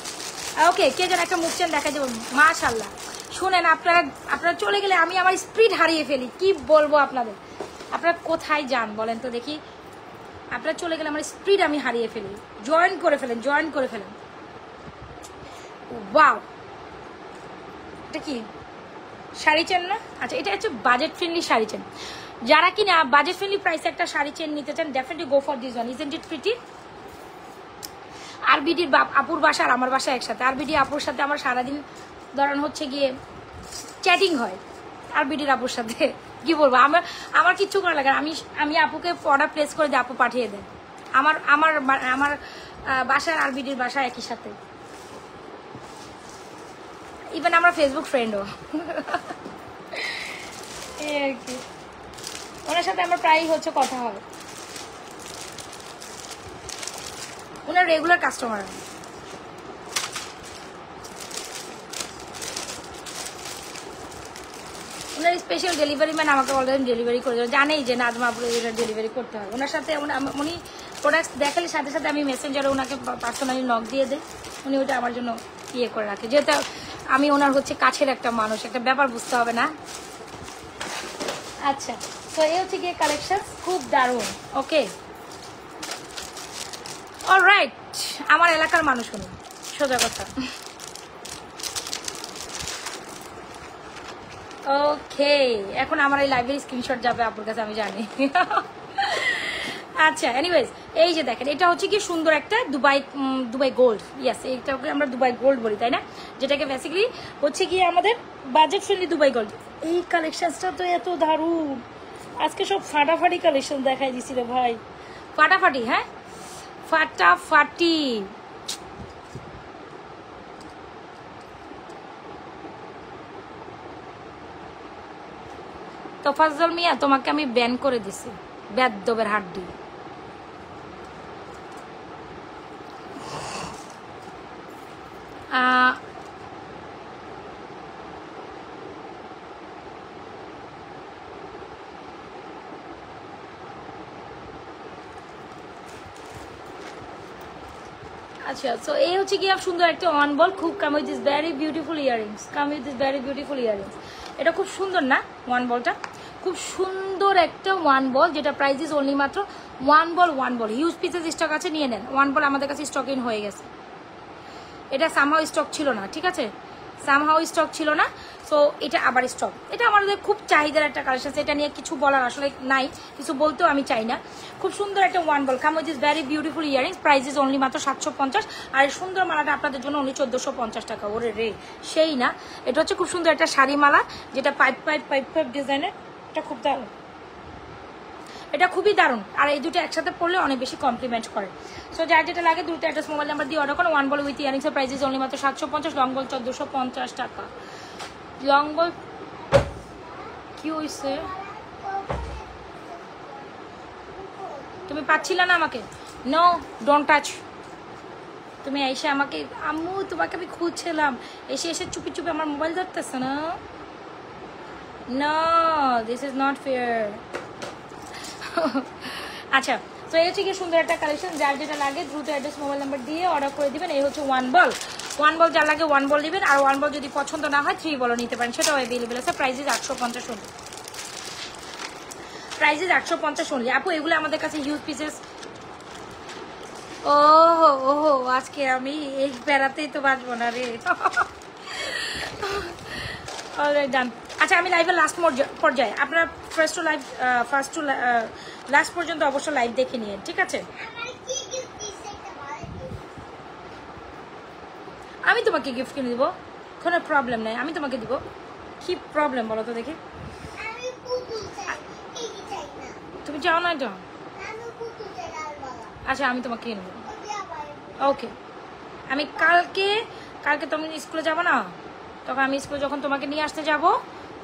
কে যেন একটা মুখ চেন দেখা যাবে। মাশাআল্লাহ। শুনেন, আপনারা চলে গেলে আমি আমার স্পিড হারিয়ে ফেলি। কি বলবো আপনাদের? আপনারা কোথায় যান বলেন তো দেখি? আপনারা চলে গেলে আমার স্পিড আমি হারিয়ে ফেলি। জয়েন করে ফেলেন। ওয়াও, এটা কি শাড়ি চেন না? আচ্ছা এটা হচ্ছে বাজেট ফ্রেন্ডলি শাড়ি চেন। যারা কিনা বাজেট ফ্রেন্ডলি প্রাইসে একটা শাড়ি চেন নিতে চান, definitely go for this one. Isn't it pretty? আরবিডির আপুর বাসা আর আমার বাসা একসাথে। আরবিডি আপুর সাথে আমার সারাদিন ধরেন হচ্ছে গিয়ে চ্যাটিং হয় আরবিডির আপুর সাথে। কি বলবো, আমার কিচ্ছু করা লাগে। আমি আপুকে অর্ডার প্লেস করে দিই, আপু পাঠিয়ে দেয়। আমার বাসার আরবিডির বাসা একই সাথে। ইভেন আমরা ফেসবুক ফ্রেন্ডও। এই আর কি, ওনার সাথে আমার প্রায়ই হচ্ছে কথা হয়। ওনার রেগুলার কাস্টমার। ওনার স্পেশাল ডেলিভারি ম্যান আমাকে অলরেডি ডেলিভারি করে দেবে। জানেই যে নাজমা আপুর ডেলিভারি করতে হয়। ওনার সাথে উনি প্রোডাক্টস দেখালে সাথে সাথে আমি মেসেঞ্জারে ওনাকে পার্সোনালি নক দিয়ে দেয়। উনি ওটা আমার জন্য ইয়ে করে রাখে, যেহেতু আমি ওনার হচ্ছে কাছের একটা মানুষ। একটা ব্যাপার বুঝতে হবে না? আচ্ছা, তো এই হচ্ছে গিয়ে কালেকশন, খুব দারুণ। ওকে, অলরাইট, আমার এলাকার মানুষ উনি, সোজা কথা। ওকে, এখন আমার এই লাইব্রেরি স্ক্রিনশট যাবে আপুর কাছে, আমি জানি। আচ্ছা এনিওয়েজ, এই যে দেখেন, এটা হচ্ছে কি সুন্দর একটা দুবাই গোল্ড। ইয়াস, এইটাকে আমরা দুবাই গোল্ড বলি, তাই না? যেটাকে বেসিক্যালি হচ্ছে কি আমাদের বাজেট ফ্রেন্ডলি দুবাই গোল্ড। এই কালেকশনটা তো এত দারুণ। আজকে সব ফাটাফাটি কালেকশন দেখাই দিছি রে ভাই, ফাটাফাটি। হ্যাঁ ফাটাফাটি। তোফাজ্জল মিয়া, তোমাকে আমি ব্যান করে দিছি, বেদবের হাড্ডি। আচ্ছা, সো এই হচ্ছে কি সুন্দর একটা ওয়ান বল, খুব come with this very beautiful earrings, come with this very beautiful earrings. এটা খুব সুন্দর না ওয়ান বলটা, খুব সুন্দর একটা ওয়ান বল, যেটা প্রাইস ইজ অনলি মাত্র ওয়ান বল। হিউজ পিসেস স্টক আছে, নিয়ে নেন। ওয়ান বল আমাদের কাছে স্টক ইন হয়ে গেছে, এটা সামহাও স্টক ছিল না, ঠিক আছে, সামহাও স্টক ছিল না। সো এটা আবার স্টক, এটা আমাদের খুব চাহিদার একটা কালেকশন, এটা নিয়ে কিছু বলার আসলে নাই, কিছু বলতেও আমি চাই না। খুব সুন্দর একটা one ball, come with this very beautiful earrings, price is only মাত্র 750। আর এই সুন্দর মালাটা আপনাদের জন্য অনলি 1450 টাকা। ওরে রে, সেই না, এটা হচ্ছে খুব সুন্দর একটা শাড়ি মালা, যেটা পাইপ ডিজাইনের, এটা খুব দারুণ, এটা খুবই দারুণ। আর এই দুটো একসাথে পড়লে অনেক বেশি কমপ্লিমেন্ট করে। সো যার যেটা লাগে দ্রুত অ্যাড্রেস মোবাইল নাম্বার দিয়ে অর্ডার করুন। ওয়ান বল উইথ ইয়ারিংসের প্রাইস ইজ অনলি মাত্র 750, লং বল 1450 টাকা। লং বল কি হয়েছে, তুমি পাচ্ছিলে না আমাকে? No, don't touch. তুমি এসে আমাকে, আম্মু তোমাকে আমি খুঁজছিলাম, এসে চুপি চুপি আমার মোবাইল ধরতেছে না। No, this is not fair. আচ্ছা, তো এই হচ্ছে কি সুন্দর একটা কালেকশন, যার যেটা লাগে দ্রুত অ্যাড্রেস মোবাইল নাম্বার দিয়ে অর্ডার করে দিবেন। এই হচ্ছে ওয়ান বল যার লাগে ওয়ান বল দিবেন। আর ওয়ান বল যদি পছন্দ না হয় 3 বলও নিতে পারেন, সেটাও অ্যাভেলেবেল আছে। Price is 850 only, price is 850 only. আপু এগুলো আমাদের কাছে হিউজ পিসেস। ওহো, আজকে আমি এই বেড়াতেই তো বাঁচবো না রে। অলরাইট, ডান। আচ্ছা, আমি লাইভের লাস্ট পর্যায়ে, আপনারা ফার্স্ট টু লাস্ট পর্যন্ত অবশ্য লাইভ দেখে নিন, ঠিক আছে? আমি তোমাকে গিফট কিনে দিব, কোনো প্রবলেম নাই, আমি তোমাকে দিব। কি প্রবলেম বলো তো দেখি? তুমি চাও না এটা? আচ্ছা, আমি তোমাকে কিনে দেবো। ওকে, আমি কালকে তুমি স্কুলে যাবো না, তখন আমি স্কুলে যখন তোমাকে নিয়ে আসতে যাব,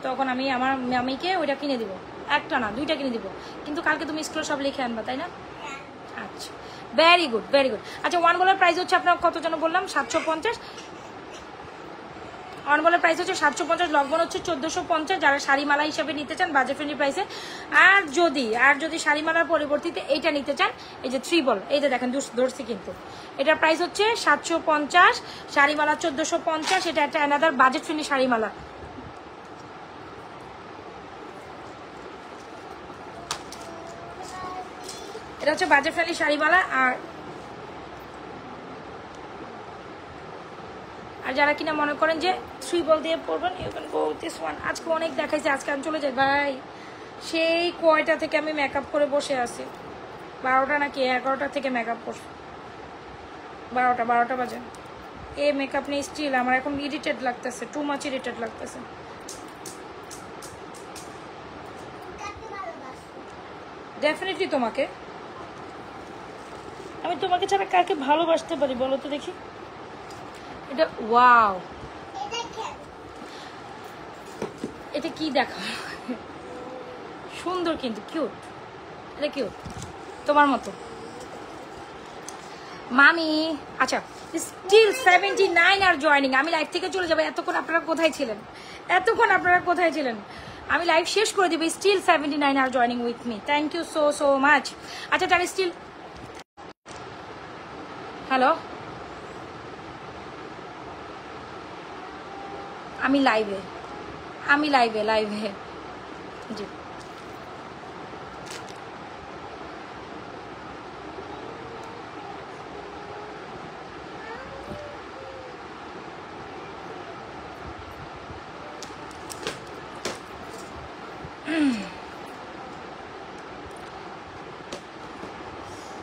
তখন আমি আমার মামিকে ওইটা কিনে দিব। একটা না, 2টা কিনে দিব, কিন্তু কালকে তুমি স্কুলে সব লিখে আনবা, তাই না? আচ্ছা, ভেরি গুড। আচ্ছা, ওয়ান বলের প্রাইস হচ্ছে আপনার কত যেন বললাম? 750। ওয়ান বলের প্রাইস হচ্ছে 750, লকবন হচ্ছে 1450। যারা শাড়িমালা হিসাবে নিতে চান বাজেট ফ্রেন্ডলি প্রাইসে, আর যদি শাড়িমালার পরিবর্তিতে এইটা নিতে চান, এই যে 3 বল, এই যে দেখেন ধরছি, কিন্তু এটার প্রাইস হচ্ছে 750, শাড়িমালা 1450। এটা একটা অ্যানাদার বাজেট ফ্রেন্ডলি শাড়িমালা। এটা হচ্ছে বাজেট ফ্রেন্ডলি শাড়িমালা। আর যারা কিনা মনে করেন যে 3 বল দিয়ে পরবেন, you can go this one. আজকে অনেক দেখাইছে, আজকে আমি চলে যাই ভাই। সেই কয়টা থেকে আমি মেকআপ করে বসে আছি, 12টা নাকি 11টা থেকে মেকআপ করছি, 12টা বাজে। এই মেকআপ নিয়ে স্টিল আমার এখন ইরিটেড লাগতেছে, টু মাচ ইরিটেড লাগতেছে। ডেফিনেটলি তোমাকে, আমি তোমাকে ছাড়া কাকে ভালোবাসতে পারি বলো তো দেখি? এটা ওয়াও, এটা কি দেখা সুন্দর, কিন্তু কিউট, এটা কিউট তোমার মতো মামি। আচ্ছা, স্টিল 79 আর জয়েনিং। আমি লাইভ থেকে চলে যাবো, এতক্ষণ আপনারা কোথায় ছিলেন? আমি লাইভ শেষ করে দিবি। স্টিল 79 আর joining with me, thank you so much. আচ্ছা, তাহলে স্টিল হ্যালো, আমি লাইভে জি।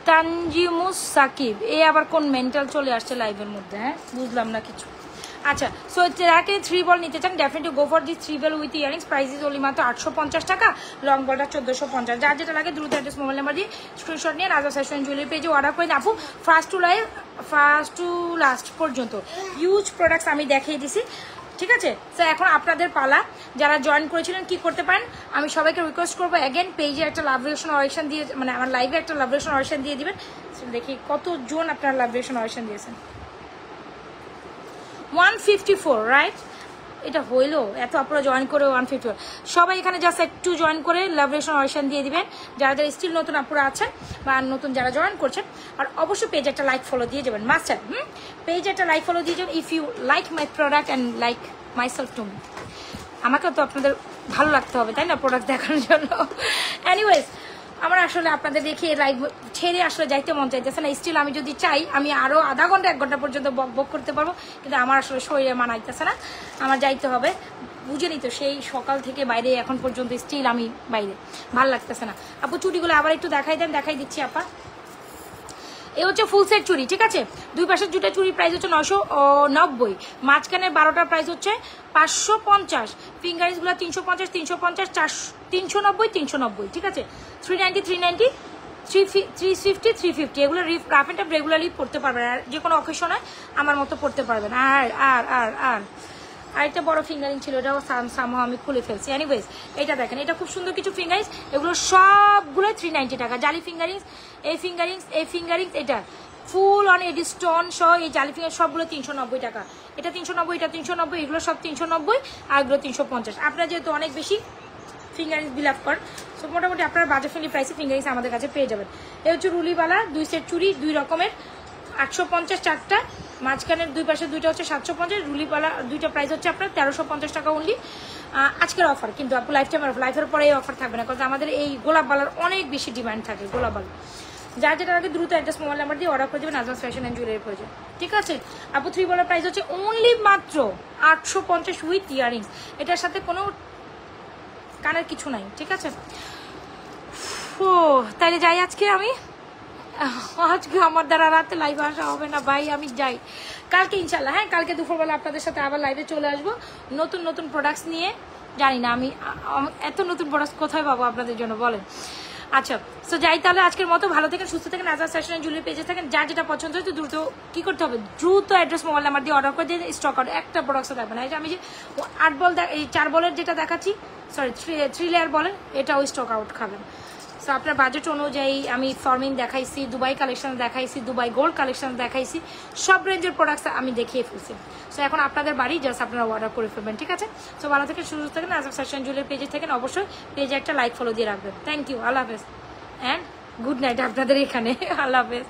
তানজিমুস সাকিব, এই আবার কোন মেন্টাল চলে আসছে লাইভের মধ্যে? হ্যাঁ, বুঝলাম না কিছু। আচ্ছা, সো যাকে 3 বল নিতে চান definitely go for this 3 ball with earrings. Price is only মাত্র 850 টাকা, লং বলটা 1450। যার যেটা লাগে দ্রুত অ্যাড্রেস মোবাইল নাম্বার দিয়ে স্ক্রিনশট নিয়ে রাজা ফ্যাশন জুয়েলারি পেজে অর্ডার করে দিন। আপু ফার্স্ট টু লাস্ট পর্যন্ত হিউজ প্রোডাক্টস আমি দেখিয়ে দিছি, ঠিক আছে? সো এখন আপনাদের পালা, যারা জয়েন করেছিলেন কি করতে পারেন, আমি সবাইকে রিকোয়েস্ট করবো অ্যাগেন পেজে একটা লাভ রিলেশন অরেকশন দিয়ে, মানে আমার লাইভে একটা লাভ রিলেশন অরেকশন দিয়ে দিবেন। দেখি কতজন আপনারা লাভ রিলেশন অরেকশন দিয়েছেন। 154, রাইট? এটা হইলো এত আপনারা জয়েন করে 154 সবাই এখানে জাস্ট একটু জয়েন করে লাভ রিলেশন অডিশন দিয়ে দিবেন যারা যারা স্টিল নতুন আপুরা আছেন বা নতুন যারা জয়েন করছেন। আর অবশ্যই পেজ একটা লাইক ফলো দিয়ে যাবেন, মাস্ট হ্যাভ। পেজ একটা লাইক ফলো দিয়ে যাবেন if you like my product and like myself to me. আমাকেও তো আপনাদের ভালো লাগতে হবে তাই না প্রোডাক্ট দেখানোর জন্য। এনিওয়েজ আমার আসলে আপনাদের দেখে লাইভ ছেড়ে আসলে যাইতে মন চাইতেছে না। স্টিল আমি যদি চাই আমি আরও আধা ঘন্টা 1 ঘন্টা পর্যন্ত বক করতে পারবো, কিন্তু আমার আসলে শরীরে মানাইতেছে না, আমার যাইতে হবে। বুঝেনি তো সেই সকাল থেকে বাইরে এখন পর্যন্ত স্টিল আমি বাইরে, ভাল লাগতেছে না। আপু চুটিগুলো আবার একটু দেখাই দেন, দেখাই দিচ্ছি আপা। এ হচ্ছে ফুল সেট চুড়ি, ঠিক আছে? দুই পাশের দুটো চুড়ির প্রাইস হচ্ছে 990, মাঝখানের 12টার প্রাইস হচ্ছে 550, ফিঙ্গারিংসগুলো 350 350 390 390, ঠিক আছে? 390 390 350 350, এগুলো রাফ এন্ড টাফ রেগুলারলি পড়তে পারবেন, আর যে কোনো অকেশনে আমার মতো পড়তে পারবেন। আর আর আর আর আরেকটা বড় ফিঙ্গারিং ছিল, এটাও সামহাও আমি খুলে ফেলছি। এনিওয়েজ এটা দেখেন, এটা খুব সুন্দর কিছু ফিঙ্গারিংস, এগুলো সবগুলো 390 টাকা। জালি ফিঙ্গারিংস, এই ফিঙ্গারিংস এটা ফুল অন এডি স্টোন সহ এই জালি ফিঙ্গার সবগুলো 390 টাকা। এটা 390, এটা 390, এগুলো সব 390, আর এগুলো 350। আপনারা যেহেতু অনেক বেশি ফিঙ্গারিংস বিলাভ করেন, সো মোটামুটি আপনারা বাজেট ফ্রেন্ডলি প্রাইসে ফিঙ্গারিংস আমাদের কাছে পেয়ে যাবেন। এই হচ্ছে রুলিওয়ালা 2 সেট চুড়ি, 2 রকমের, 850 চারটা, মাঝখানের দুই পাশে দুইটা হচ্ছে 750। রুলিওয়ালা দুইটা প্রাইস হচ্ছে আপনার 1350 টাকা অনলি। আজকের অফার কিন্তু আপু লাইফ টাইম অফার, লাইফের পরে এই অফার থাকবে না, কারণ আমাদের এই গোলাপ বালার অনেক বেশি ডিমান্ড থাকে। গোলাপ বালা যার যেটা আগে দ্রুত অ্যাড্রেস মোবাইল নাম্বার দিয়ে অর্ডার করে দেবেন, নাজমাস ফ্যাশন অ্যান্ড জুয়েলারি প্রয়োজন, ঠিক আছে? আপু 3 বলার প্রাইস হচ্ছে অনলি মাত্র 850 উইথ ইয়ারিংস, এটার সাথে কোনো কানের কিছু নাই, ঠিক আছে? ও তাইলে যাই আজকে আমি, আজকে আমার দ্বারা রাতে লাইভে আসা হবে না ভাই, আমি যাই কালকে ইনশাল্লাহ। হ্যাঁ, কালকে দুপুরবেলা আপনাদের সাথে আবার লাইভে চলে আসবো নতুন নতুন প্রোডাক্টস নিয়ে। জানি না আমি এত নতুন প্রোডাক্টস কোথায় পাবো আপনাদের জন্য, বলেন? আচ্ছা, সো যাই তাহলে আজকের মতো, ভালো থাকেন, সুস্থ থাকেন, নাজমাস ফ্যাশন অ্যান্ড জুয়েলারি পেজে থাকেন। যার যেটা পছন্দ হচ্ছে দ্রুত কি করতে হবে, দ্রুত অ্যাড্রেস মোবাইল নাম্বার দিয়ে অর্ডার করে দিয়ে স্টক আউট, একটা প্রোডাক্টসও থাকবে না। আমি যে 8 বল এই 4 বলের যেটা দেখাচ্ছি, সরি 3 লেয়ার বলেন, এটাও স্টক আউট খাবেন। সো আপনার বাজেট অনুযায়ী আমি ফর্মিং দেখাইছি, দুবাই কালেকশন দেখাইছি, দুবাই গোল্ড কালেকশন দেখাইছি, সব রেঞ্জের প্রোডাক্টস আমি দেখিয়ে ফেলছি। সো এখন আপনাদের বাড়ি জাস্ট আপনারা অর্ডার করে ফেলবেন, ঠিক আছে? সো ভালো থেকে সুস্থ থাকেন, নাজমাস ফ্যাশন জুয়েলারি পেজে থাকেন, অবশ্যই পেজে একটা লাইক ফলো দিয়ে রাখবেন। থ্যাংক ইউ, আল্লাহ হাফেজ অ্যান্ড গুড নাইট আপনাদের এখানে, আল্লাহ হাফেজ।